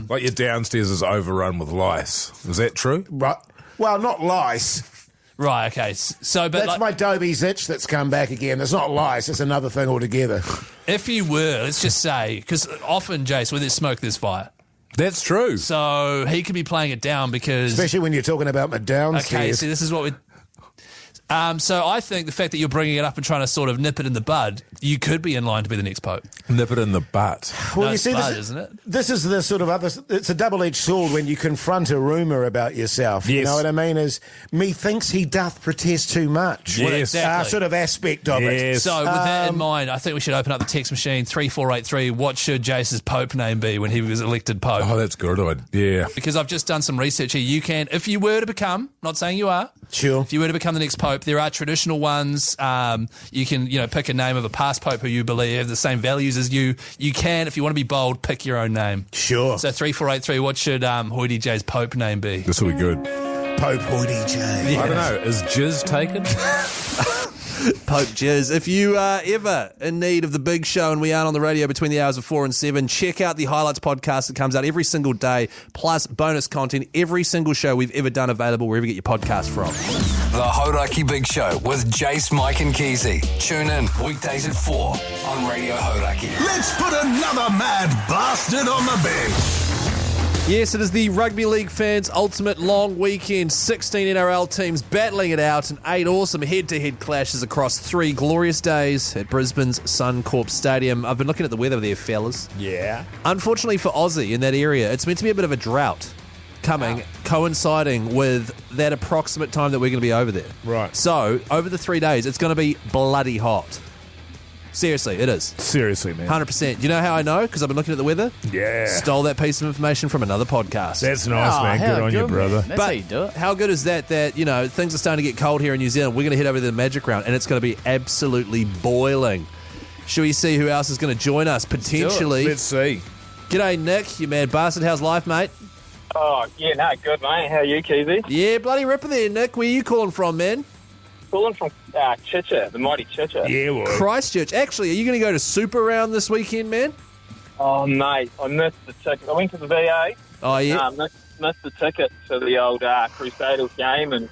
Like your downstairs is overrun with lice. Is that true? Right. Well, not lice. Right, okay. So, but That's my Dobie's itch that's come back again. It's not lice. It's another thing altogether. if you were, let's just say, because often, Jace, when there's smoke, there's fire. That's true. So he could be playing it down because... Especially when you're talking about my downstairs. Okay, see, this is what we... So I think the fact that you're bringing it up and trying to sort of nip it in the bud, you could be in line to be the next Pope. Nip it in the butt. Well, No, you it's see, bud, isn't it? This is the sort of other... It's a double-edged sword when you confront a rumour about yourself. You Yes. know what I mean? Is methinks he doth protest too much. Yes. Exactly. Sort of aspect of it. Yes. So with that in mind, I think we should open up the text machine, 3483. What should Jace's Pope name be when he was elected Pope? Oh, that's good. Yeah. Because I've just done some research here. You can, if you were to become, not saying you are, Sure. if you were to become the next Pope, there are traditional ones. You can, pick a name of a past Pope who you believe have the same values as you. You can, if you want to be bold, pick your own name. Sure. So 3483, what should Hoyte J's Pope name be? This will be good. Pope Hoyte J. I don't know. Is Jizz taken? Pope Jizz. If you are ever in need of the big show and we aren't on the radio between the hours of 4 and 7, check out the Highlights podcast that comes out every single day, plus bonus content, every single show we've ever done available wherever you get your podcast from. The Hauraki Big Show with Jace, Mike and Keyzie. Tune in weekdays at 4 on Radio Hauraki. Let's put another mad bastard on the bench. Yes, it is the Rugby League fans' ultimate long weekend. 16 NRL teams battling it out and 8 awesome head-to-head clashes across 3 glorious days at Brisbane's Suncorp Stadium. I've been looking at the weather there, fellas. Yeah. Unfortunately for Aussie in that area, it's meant to be a bit of a drought coming, coinciding with that approximate time that we're going to be over there. Right. So, over the 3 days, it's going to be bloody hot. Seriously, it is. Seriously, man. 100%. You know how I know? Because I've been looking at the weather. Yeah. Stole that piece of information from another podcast. That's nice, man. how Good on you, man. brother. That's how you do it. How good is that, things are starting to get cold here in New Zealand. We're going to head over to the Magic Round, and it's going to be absolutely boiling. Should we see who else is going to join us, potentially? Let's see. G'day, Nick, you mad bastard. How's life, mate? Oh, yeah, no, good, mate. How are you, Keyzie? Yeah, bloody ripper there, Nick. Where are you calling from, man? Calling from Chicha, the mighty Chicha. Yeah, well. Christchurch. Actually, are you going to go to Super Round this weekend, man? Oh, mate, I missed the ticket. I went to the VA. Oh, yeah? Missed the ticket to the old Crusaders game and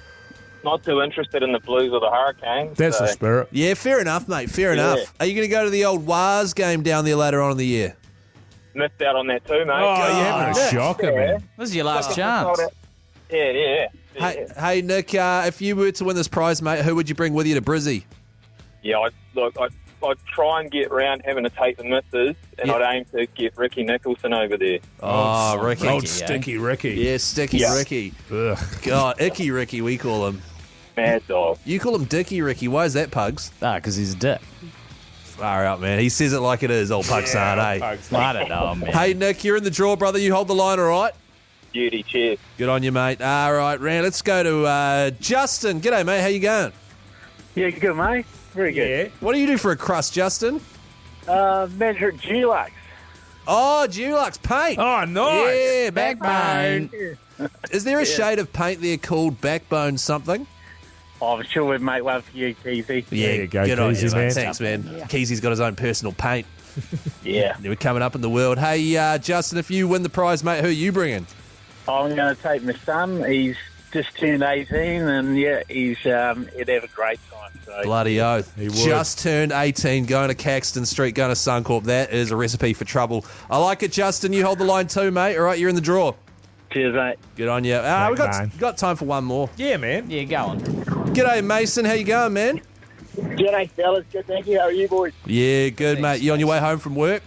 not too interested in the Blues or the Hurricanes. That's the spirit. Yeah, fair enough, mate. Fair enough. Are you going to go to the old Wars game down there later on in the year? Missed out on that too, mate. Oh, you're having a shocker, man. This is your last chance. Yeah. Hey, Nick, if you were to win this prize, mate, who would you bring with you to Brizzy? Yeah, I'd try and get round having to take the misses, and Yeah. I'd aim to get Ricky Nicholson over there. Oh, Ricky. Old Sticky Ricky. Yeah, Sticky Ricky. Ugh. God, Icky Ricky, we call him. Mad dog. You call him Dicky Ricky. Why is that, Pugs? Because he's a dick. Far out, man. He says it like it is, old Pugs son, eh? I don't know, man. Hey, Nick, you're in the draw, brother. You hold the line, all right? Beauty, cheers. Good on you, mate. All right, Rand, let's go to Justin. G'day, mate. How you going? Yeah, good, mate. very good. Yeah. What do you do for a crust, Justin? Measure at Dulux. Oh, Dulux paint. Oh, nice. Yeah, backbone. Is there a shade of paint there called backbone something? Oh, I'm sure we'd make one for you, Keyzie. There you go, good on Keyzie, you, man. Thanks, man. Keyzie's got his own personal paint. Yeah. We're coming up in the world. Hey, Justin, if you win the prize, mate, who are you bringing? I'm going to take my son. He's just turned 18, and he'd have a great time. So. Bloody oath. He would. Just turned 18, going to Caxton Street, going to Suncorp. That is a recipe for trouble. I like it, Justin. You hold the line too, mate. All right, you're in the draw. Cheers, mate. Good on you. We've got time for one more. Yeah, man. Yeah, go on. G'day, Mason. How you going, man? G'day, fellas. Good, thank you. How are you, boys? Yeah, good, mate. You on your way home from work?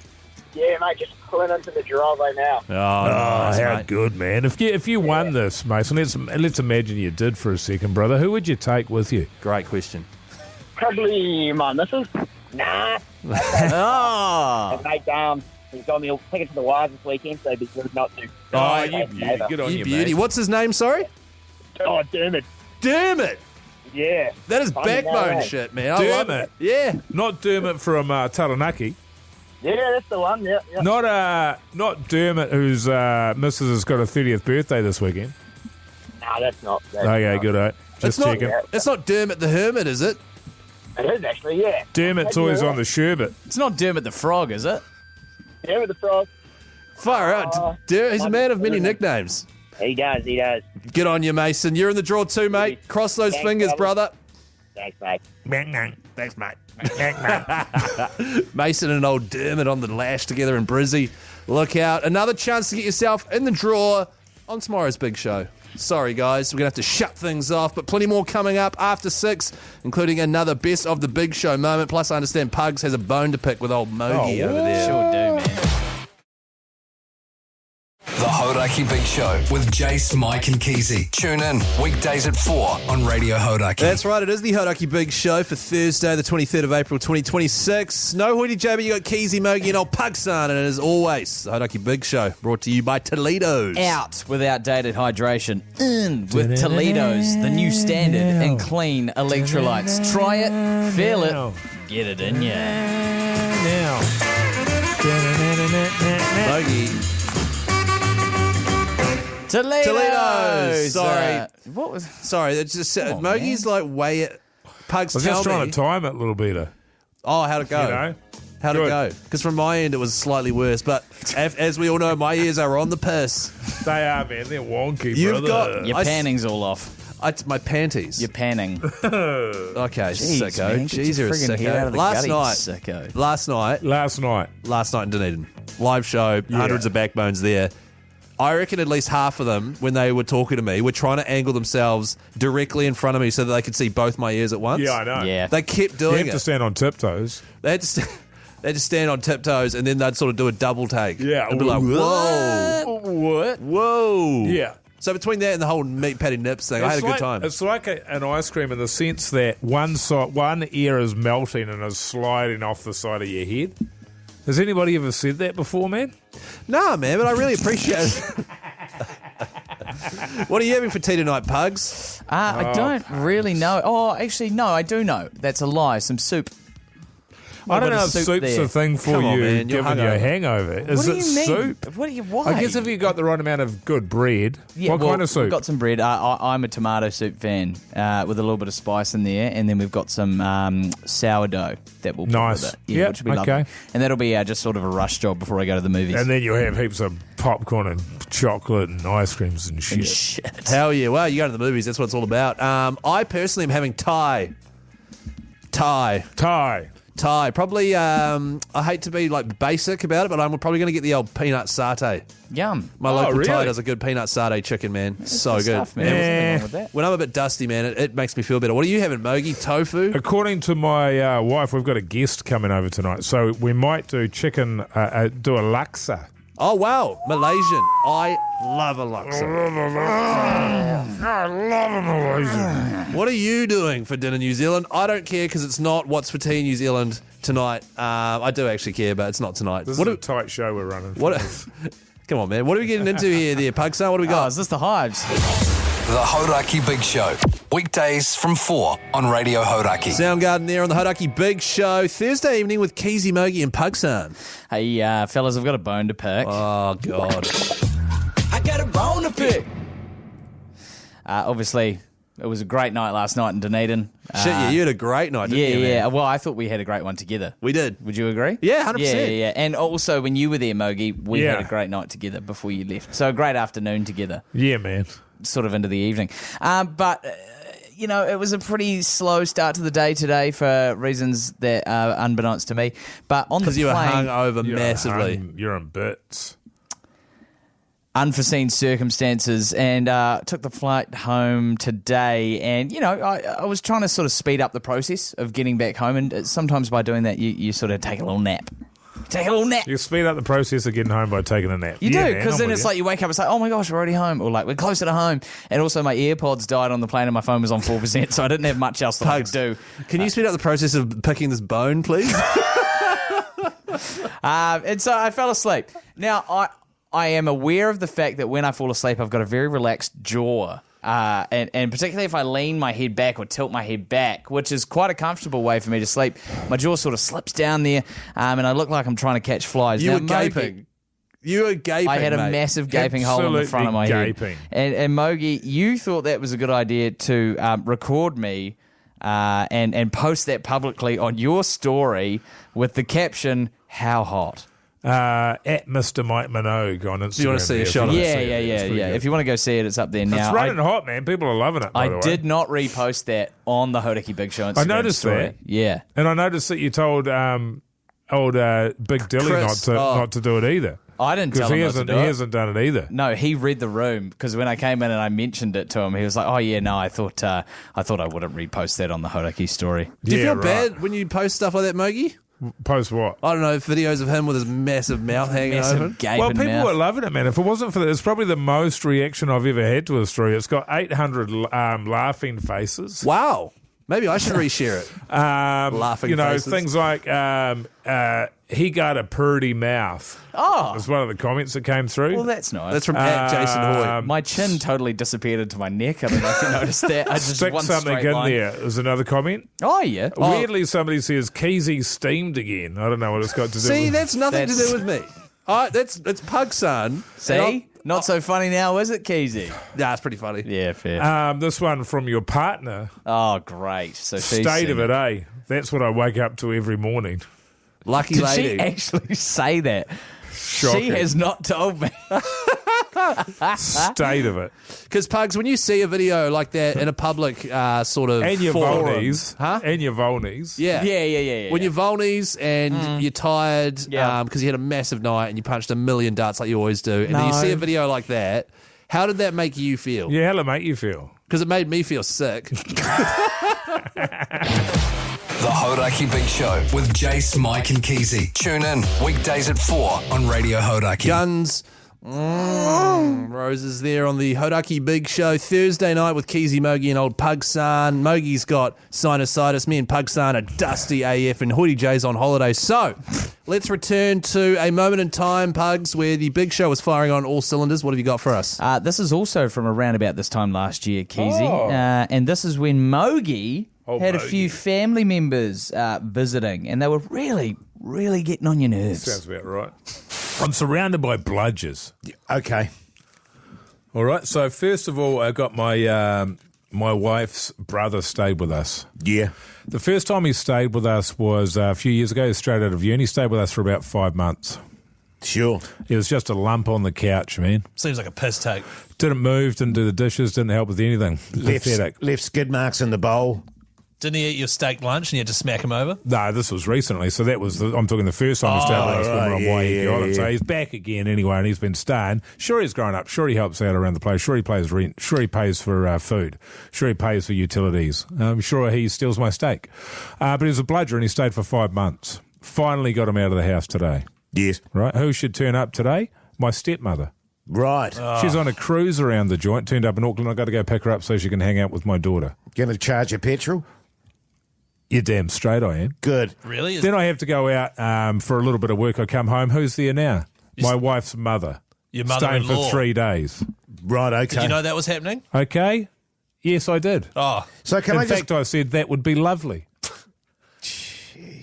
Yeah, mate, just pulling into the driveway now. Oh, How mate. good, man. If you won this, Mason, let's imagine you did for a second, brother. Who would you take with you? Great question. Probably my missus. Nah. Oh. Mate, he's got me all tickets to the Wires this weekend, so it'd be good not to. Oh, you beauty. Good on you, beauty. mate. What's his name, sorry? Oh, Dermot. Dermot. Yeah. That is Funny backbone now, shit, man. I love Dermot. it. Yeah. Not Dermot from Taranaki. Yeah, that's the one. Yeah. Not Dermot, whose missus has got a 30th birthday this weekend. No, that's not. Okay, good. Right. Just checking. It's not Dermot the Hermit, is it? It is actually, yeah. Dermot's always on the sherbet. It's not Dermot the Frog, is it? Dermot the Frog. Far out. He's a man of many nicknames. He does. Good on you, Mason. You're in the draw too, mate. Cross those Thanks, fingers, brother. brother. Thanks, mate. Thanks, mate. Mason and old Dermot on the lash together in Brizzy. Look out. Another chance to get yourself in the draw on tomorrow's big show. Sorry, guys. We're going to have to shut things off, but plenty more coming up after 6, including another best of the big show moment. Plus, I understand Pugs has a bone to pick with old Mogi over there. Sure do, man. The Hauraki Big Show with Jace, Mike and Keyzie. Tune in weekdays at 4 on Radio Hauraki. That's right, it is the Hauraki Big Show for Thursday, the 23rd of April, 2026. No Hoyte J, but you got Keyzie, Mogi and old Pugson, and as always, the Hauraki Big Show brought to you by Toledo's. Out with outdated hydration. In with Toledo's, the new standard in clean electrolytes. Try it, feel it, get it in ya. Mogi. Toledo's. Sorry. What was? Sorry, it's just Mogi's like way it. Pugs, I was tell just trying me. to time it a little better. Oh, how'd it go? You know? How'd it go? Because from my end, it was slightly worse. But as we all know, my ears are on the piss. They are, man. They're wonky, You've brother. got Your panning's all off. My panties. Your panning. Okay, Jeez, sicko. man, get Jeez, your you're a friggin' head out sicko. of the Last gutty, night. sicko. Last night In Dunedin. Live show, hundreds of backbones there. I reckon at least half of them, when they were talking to me, were trying to angle themselves directly in front of me so that they could see both my ears at once. Yeah, I know. Yeah. They kept You doing have it. to stand on tiptoes. They had to stand on tiptoes, and then they'd sort of do a double take. Yeah. And be like, whoa. What? Whoa. Yeah. So between that and the whole meat patty nips thing, I had a good time. It's like an ice cream in the sense that one ear is melting and is sliding off the side of your head. Has anybody ever said that before, man? Nah, man, but I really appreciate it. What are you having for tea tonight, Pugs? I don't really know. Oh, actually, no, I do know. That's a lie. Some soup. I don't bit know of if soup soup's there. a thing for Come on, you, man, you're given you a hungover. hangover. Is What do it you mean? soup? What do you? Why? I guess if you got the right amount of good bread. What kind of soup? We've got some bread. I'm a tomato soup fan with a little bit of spice in there, and then we've got some sourdough that will put Nice. with it. Yep, which will be okay. lovely. And that'll be just sort of a rush job before I go to the movies. And then you have heaps of popcorn and chocolate and ice creams and shit. Shit. Hell yeah. Well, you go to the movies, that's what it's all about. I personally am having Thai. Probably, I hate to be like basic about it, but I'm probably going to get the old peanut satay. Yum. My local Thai really? does a good peanut satay chicken, man. So good. Stuff, man. There's nothing wrong with that. When I'm a bit dusty, man, it makes me feel better. What are you having, Mogi? Tofu? According to my wife, we've got a guest coming over tonight, so we might do chicken, do a laksa. Oh, wow. Malaysian. I love a laksa. I love a Malaysian. What are you doing for dinner, New Zealand? I don't care because it's not What's for Tea New Zealand tonight. I do actually care, but it's not tonight. This is a tight show we're running. Come on, man. What are we getting into here, Pugson? What do we Oh, got? is this the Hives? The Hauraki Big Show. weekdays from 4 on Radio Hauraki. Soundgarden there on the Hauraki Big Show. Thursday evening with Keyzie, Minogue and Pugs. Hey, fellas, I've got a bone to pick. Oh, God. I got a bone to pick. Obviously, it was a great night last night in Dunedin. Shit, yeah, you had a great night, didn't you? Yeah. Well, I thought we had a great one together. We did. Would you agree? Yeah, 100%. Yeah. And also, when you were there, Mogi, we had a great night together before you left. So a great afternoon together. Yeah, man. Sort of into the evening. But it was a pretty slow start to the day today for reasons that are unbeknownst to me. But on the plane... Because you were hungover massively. You're in bits. Unforeseen circumstances, and took the flight home today. And, I was trying to sort of speed up the process of getting back home. And sometimes by doing that, you sort of take a little nap. You speed up the process of getting home by taking a nap. You do, because then it's like you wake up, it's like, oh my gosh, we're already home. Or like, we're closer to home. And also my AirPods died on the plane and my phone was on 4%, so I didn't have much else that I could do. Can you speed up the process of picking this bone, please? And so I fell asleep. Now, I am aware of the fact that when I fall asleep, I've got a very relaxed jaw. And particularly if I lean my head back or tilt my head back, which is quite a comfortable way for me to sleep, my jaw sort of slips down there, and I look like I'm trying to catch flies. You were gaping. I had a massive gaping hole in the front of my head. And Mogi, you thought that was a good idea to record me and post that publicly on your story with the caption, "How hot?" At Mr. Mike Minogue on Instagram. Do you want to see a shot of it? Yeah. If you want to go see it, it's up there now. It's running hot, man. People are loving it, by the way. I did not repost that on the Hauraki Big Show Instagram I noticed story. that. Yeah. And I noticed that you told old Big Dilly Chris, not to do it either. I didn't tell him not to do it. He hasn't done it either. No, he read the room, because when I came in and I mentioned it to him, he was like, "Oh yeah, no, I thought I wouldn't repost that on the Hauraki story." Do you feel bad when you post stuff like that, Mogi? Post what? I don't know, videos of him with his massive mouth hanging open. Well, people were loving it, man. If it wasn't for that, it's probably the most reaction I've ever had to a story. It's got 800 laughing faces. Wow. Maybe I should reshare it. Laughing faces. Things like he got a purty mouth. Oh. That's one of the comments that came through. Well, that's nice. That's from Jason Hoyte. My chin totally disappeared into my neck. I don't know if you noticed that. I just Stick one something straight in line. there. There's another comment. Oh, yeah. Weirdly, somebody says Keyzie steamed again. I don't know what it's got to do See, with. that's nothing to do with me. It's Pug's son. See? Not so funny now, is it, Keyzie? Nah, it's pretty funny. Yeah, fair. This one from your partner. Oh, great. So she's State of it, eh? That's what I wake up to every morning. Lucky Did lady. she actually say that? Shocking. She has not told me. State of it. Because, Pugs, when you see a video like that in a public sort of And your forum, volnies. Huh? And your volnies. Yeah. Yeah. When you're volnies and you're tired because you had a massive night and you punched a million darts like you always do, and then you see a video like that, how did that make you feel? Yeah, how'd it make you feel? Because it made me feel sick. The Hauraki Big Show with Jace, Mike and Keyzie. Tune in weekdays at 4 on Radio Hauraki. Guns. Roses there on the Hauraki Big Show Thursday night with Keyzie, Mogi and old Pugsan. Mogi's got sinusitis. Me and Pugsan are dusty AF and Hoyte J's on holiday. So let's return to a moment in time, Pugs, where the Big Show was firing on all cylinders. What have you got for us? This is also from around about this time last year, Keyzie. And this is when Mogi had a few family members visiting, and they were really, really getting on your nerves. Sounds about right. I'm surrounded by bludgers. Okay. All right. So first of all, I got my my wife's brother stayed with us. Yeah. The first time he stayed with us was a few years ago. He was straight out of uni. He stayed with us for about 5 months. Sure. It was just a lump on the couch, man. Seems like a piss take. Didn't move, didn't do the dishes, didn't help with anything. Pathetic. Left skid marks in the bowl. Didn't he eat your steak lunch and you had to smack him over? No, this was recently. So that was, I'm talking the first time he stayed with us when we were on YE. So he's back again anyway, and he's been staying. Sure, he's grown up. Sure, he helps out around the place. Sure, he pays rent. Sure, he pays for food. Sure, he pays for utilities. Sure, he steals my steak. But he was a bludger and he stayed for 5 months. Finally got him out of the house today. Yes. Right? Who should turn up today? My stepmother. Right. She's on a cruise around the joint, turned up in Auckland. I've got to go pick her up so she can hang out with my daughter. Going to charge you petrol? You're damn straight I am. Good. Really? Then I have to go out for a little bit of work. I come home. Who's there now? My wife's mother. Your Staying mother-in-law. for 3 days. Right, okay. Did you know that was happening? Okay. Yes, I did. Oh, So can In fact, I said that would be lovely.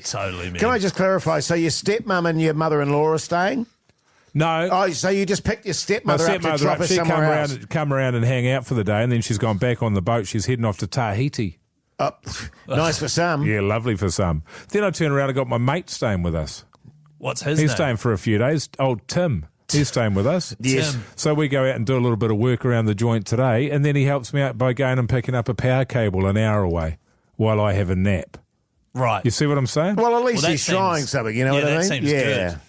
totally, man. Can I just clarify? So your stepmum and your mother-in-law are staying? No. Oh, so you just picked your My stepmother up to stepmother, drop her she somewhere else? come around and hang out for the day, and then she's gone back on the boat. She's heading off to Tahiti. Oh, nice for some. Yeah, lovely for some. Then I turned around and got my mate staying with us. What's his He's name? staying for a few days. Old Tim. He's staying with us. Yes. Tim. So we go out and do a little bit of work around the joint today, and then he helps me out by going and picking up a power cable an hour away while I have a nap. Right. You see what I'm saying? Well, at least Well, that he's trying seems- something, you know yeah, what I that mean? seems good.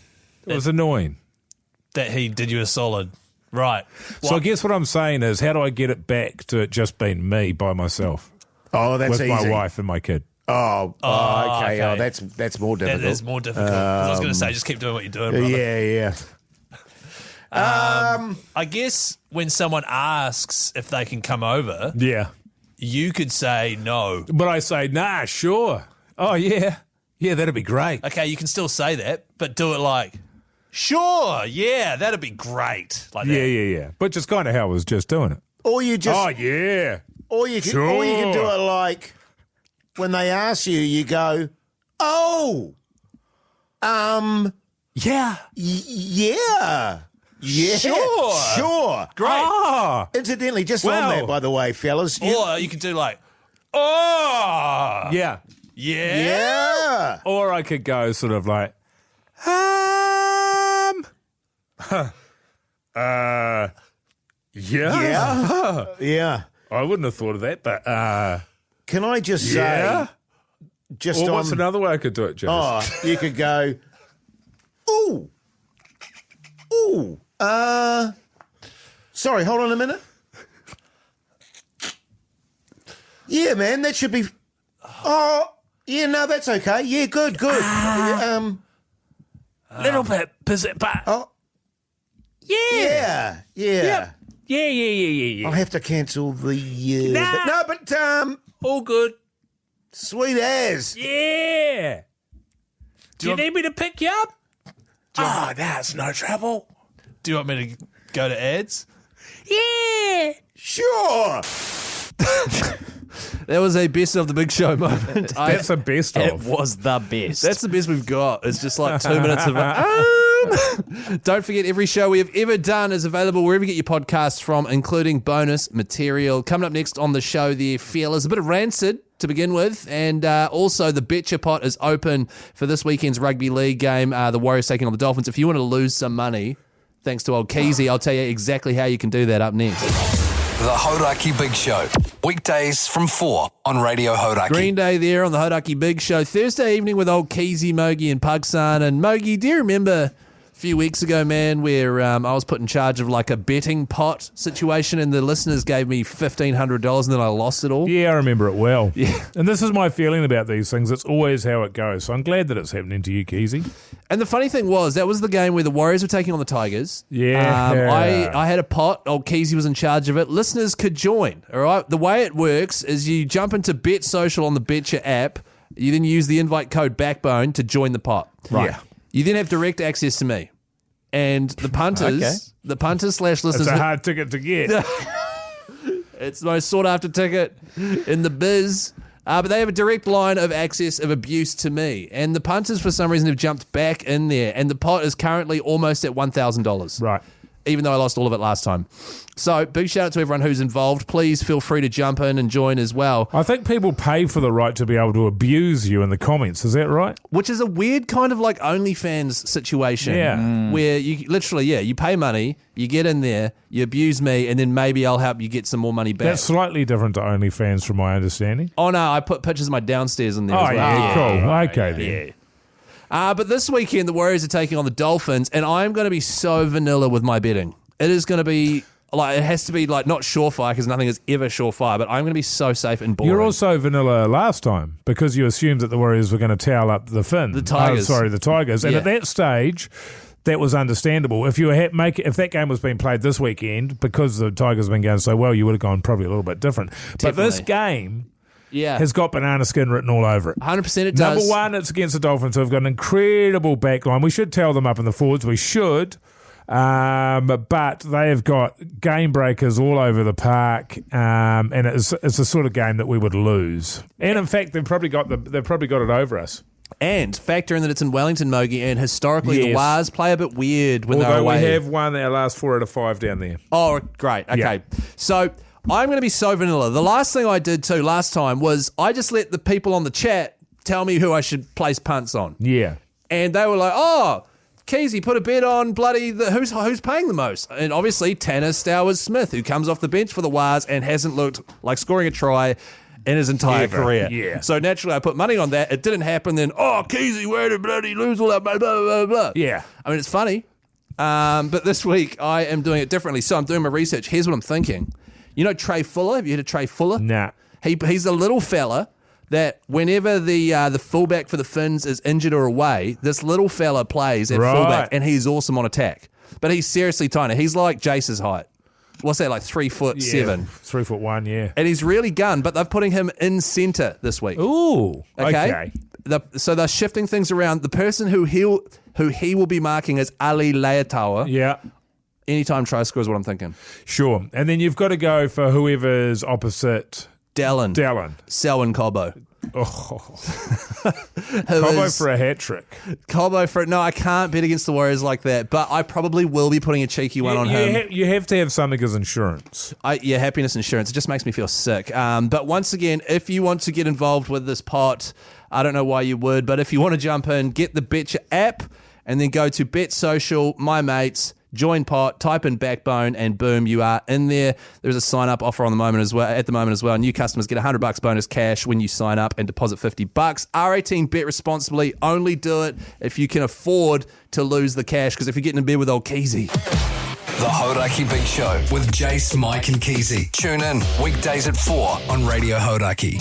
It was annoying. That he did you a solid. Right. So I guess what I'm saying is, how do I get it back to it just being me by myself Oh, that's with easy. my wife and my kid? Oh, okay. okay. Oh, that's more difficult. That is more difficult. 'Cause I was going to say, just keep doing what you're doing, brother. Yeah. I guess when someone asks if they can come over, Yeah. you could say no. But I say, nah, sure. Oh, yeah. Yeah, that'd be great. Okay, you can still say that, but do it like, sure, yeah, that'd be great. Like that. Yeah. But just kind of how I was just doing it. Or you just, Oh, yeah. or you can do Sure. it like when they ask you, you go, oh, Yeah. yeah. Yeah. Sure. Great. Ah. Incidentally, just Wow. on that, by the way, fellas. Or you could do like, oh, Yeah. yeah. Yeah. Or I could go sort of like, yeah. Yeah. Yeah. I wouldn't have thought of that, but Can I just yeah. say, just Or on, what's another way I could do it, Jason? oh, you could go, ooh, sorry, hold on a minute. Yeah, man, that should be, oh, yeah, no, that's okay. Yeah, good. Little bit, but Oh, yeah. yeah. I'll have to cancel the, Nah. but All good. sweet as. Yeah. Do you need me to pick you up? That's no trouble. Do you want me to go to ads? Yeah. Sure. That was a best of the big show moment. That's the best It of. was the best. That's the best we've got. It's just like 2 minutes of Don't forget, every show we have ever done is available wherever you get your podcasts from, including bonus material. Coming up next on the show, there, fellas, a bit of Rancid to begin with, and also the Betcha Pot is open for this weekend's rugby league game. The Warriors taking on the Dolphins. If you want to lose some money, thanks to old Keyzie, I'll tell you exactly how you can do that up next. The Hauraki Big Show. Weekdays from 4 on Radio Hauraki. Green Day there on the Hauraki Big Show. Thursday evening with old Keyzie, Mogi and Pugs. And Mogi, do you remember a few weeks ago, man, where I was put in charge of like a betting pot situation and the listeners gave me $1,500 and then I lost it all? Yeah, I remember it well. Yeah. And this is my feeling about these things. It's always how it goes. So I'm glad that it's happening to you, Keyzie. And the funny thing was, that was the game where the Warriors were taking on the Tigers. Yeah. I had a pot. Old Keyzie was in charge of it. Listeners could join, all right? The way it works is you jump into Bet Social on the Betcha app. You then use the invite code BACKBONE to join the pot. Right. Yeah. You then have direct access to me. And the punters, the punters / listeners... It's a hard ticket to get. It's the most sought after ticket in the biz. But they have a direct line of access of abuse to me. And the punters, for some reason, have jumped back in there. And the pot is currently almost at $1,000. Right. Even though I lost all of it last time. So, big shout out to everyone who's involved. Please feel free to jump in and join as well. I think people pay for the right to be able to abuse you in the comments. Is that right? Which is a weird kind of like OnlyFans situation. Yeah. Where you literally, you pay money, you get in there, you abuse me, and then maybe I'll help you get some more money back. That's slightly different to OnlyFans from my understanding. Oh, no, I put pictures of my downstairs in there as well. Yeah, cool. Okay, then. Yeah. But this weekend, the Warriors are taking on the Dolphins, and I'm going to be so vanilla with my betting. It is going to be, like, it has to be, like, not surefire, because nothing is ever surefire, but I'm going to be so safe and boring. You're also vanilla last time because you assumed that the Warriors were going to towel up the Finn. The Tigers. The Tigers. And at that stage, that was understandable. If you if that game was being played this weekend, because the Tigers have been going so well, you would have gone probably a little bit different. Definitely. But this game... Yeah. has got banana skin written all over it. 100% it does. Number one, it's against the Dolphins, who have got an incredible back line. We should towel them up in the forwards. We should. But they have got game breakers all over the park, and it's the sort of game that we would lose. And in fact, they've probably got it over us. And factor in that it's in Wellington, Mogi, and historically the Yes. Wars play a bit weird when they're Although away. we have won our last 4 out of 5 down there. Oh, great. Okay. Yeah. So I'm going to be so vanilla. The last thing I did too last time was I just let the people on the chat tell me who I should place punts on. Yeah. And they were like, oh, Keyzie, put a bet on bloody who's paying the most. And obviously Tanner Stowers-Smith, who comes off the bench for the Wars and hasn't looked like scoring a try in his entire career. Yeah. So naturally I put money on that. It didn't happen. Then, Keyzie, where did bloody lose all that, blah, blah, blah, blah. Yeah. I mean, it's funny. But this week I am doing it differently. So I'm doing my research. Here's what I'm thinking. You know Trey Fuller? Have you heard of Trey Fuller? Nah. He's a little fella that whenever the fullback for the Finns is injured or away, this little fella plays at Right. fullback and he's awesome on attack. But he's seriously tiny. He's like Jason's height. What's that, like 3'7"? 3'1", yeah. And he's really gun, but they're putting him in centre this week. Ooh, okay. So they're shifting things around. The person who he will be marking is Ali Leatawa. Yeah. Anytime try score is what I'm thinking. Sure. And then you've got to go for whoever's opposite Dallin. Selwyn Cobbo. Oh. Cobbo for a hat trick. Cobbo for no, I can't bet against the Warriors like that, but I probably will be putting a cheeky one on him. You have to have something as insurance. Happiness insurance. It just makes me feel sick. But once again, if you want to get involved with this pot, I don't know why you would, but if you want to jump in, get the Betcha app and then go to Bet Social, My Mates, join pot, type in Backbone, and boom, you are in there. There's a sign-up offer at the moment as well. New customers get $100 bonus cash when you sign up and deposit $50. R18, bet responsibly. Only do it if you can afford to lose the cash, because if you're getting in bed with old Keyzie. The Hauraki Big Show with Jace, Mike and Keyzie. Tune in weekdays at 4 on Radio Hauraki.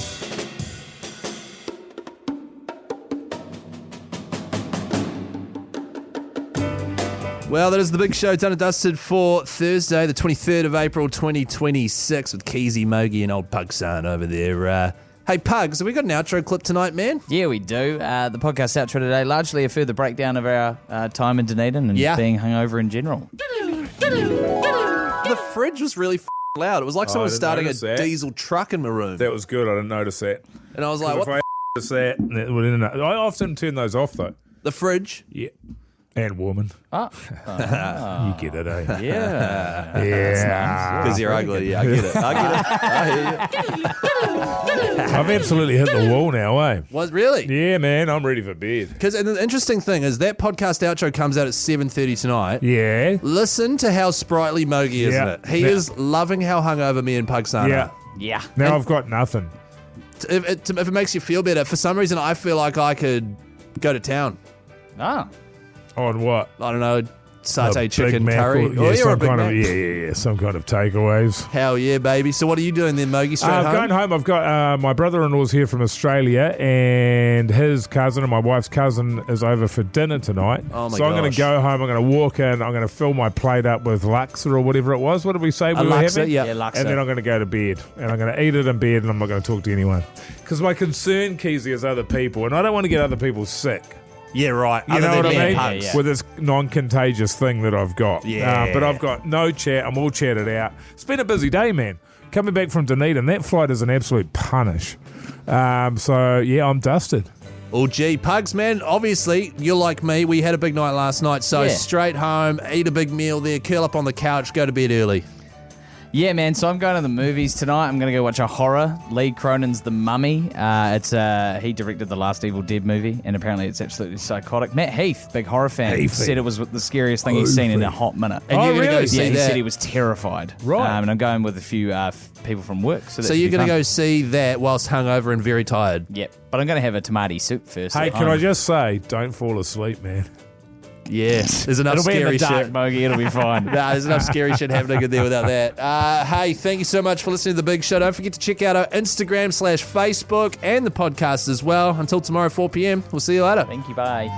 Well, that is the big show done and dusted for Thursday, the 23rd of April, 2026, with Keyzie, Mogi, and old Pugs over there. Hey, Pugs, have we got an outro clip tonight, man? Yeah, we do. The podcast outro today, largely a further breakdown of our time in Dunedin and being hungover in general. The fridge was really loud. It was like someone was starting a diesel truck in my room. That was good. I didn't notice that. And I was like, what I often turn those off, though. The fridge? Yeah. And woman. You get it, eh? Yeah. Yeah. Because you're ugly. Yeah, I get it. I hear you. I've absolutely hit the wall now, eh? Was really? Yeah, man. I'm ready for bed. Because the interesting thing is that podcast outro comes out at 7:30 tonight. Yeah. Listen to how sprightly Mogi is in it. He is loving how hungover me and Pugs are. Yeah. Now I've got nothing. If it makes you feel better, for some reason I feel like I could go to town. Ah. On what? I don't know, satay A chicken Big Mac curry. or- You're a Big Mac. Some kind of takeaways. Hell yeah, baby. So what are you doing then, Mogi? Straight home? Going home. I've got my brother-in-law's here from Australia, and his cousin and my wife's cousin is over for dinner tonight. Oh my so I'm going gosh. to go home. I'm going to walk in. I'm going to fill my plate up with Laksa or whatever it was. What did we say we were Laksa, having? yeah. Yeah, Laksa. And then I'm going to go to bed, and I'm going to eat it in bed, and I'm not going to talk to anyone. Because my concern, Keyzie, is other people, and I don't want to get other people sick. Yeah, right. You know what I mean? Pugs. With this non-contagious thing that I've got. Yeah. But I've got no chat. I'm all chatted out. It's been a busy day, man. Coming back from Dunedin, that flight is an absolute punish. So, yeah, I'm dusted. Oh, gee, Pugs, man, obviously, you're like me. We had a big night last night, so straight home, eat a big meal there, curl up on the couch, go to bed early. Yeah, man. So I'm going to the movies tonight. I'm going to go watch a horror. Lee Cronin's The Mummy. He directed the last Evil Dead movie, and apparently it's absolutely psychotic. Matt Heath, big horror fan, said it was the scariest thing he's seen in a hot minute. And you're going to go see Yeah, he that? said he was terrified. Right. And I'm going with a few people from work. So you're going to go see that whilst hungover and very tired? Yep. But I'm going to have a tamati soup first. Hey, can I just say, don't fall asleep, man. Yeah, there's enough It'll be in scary the dark, shit. Mogi. It'll be fine. Nah, there's enough scary shit happening in there without that. Hey, thank you so much for listening to The Big Show. Don't forget to check out our Instagram/Facebook and the podcast as well. Until tomorrow, 4 p.m. We'll see you later. Thank you. Bye.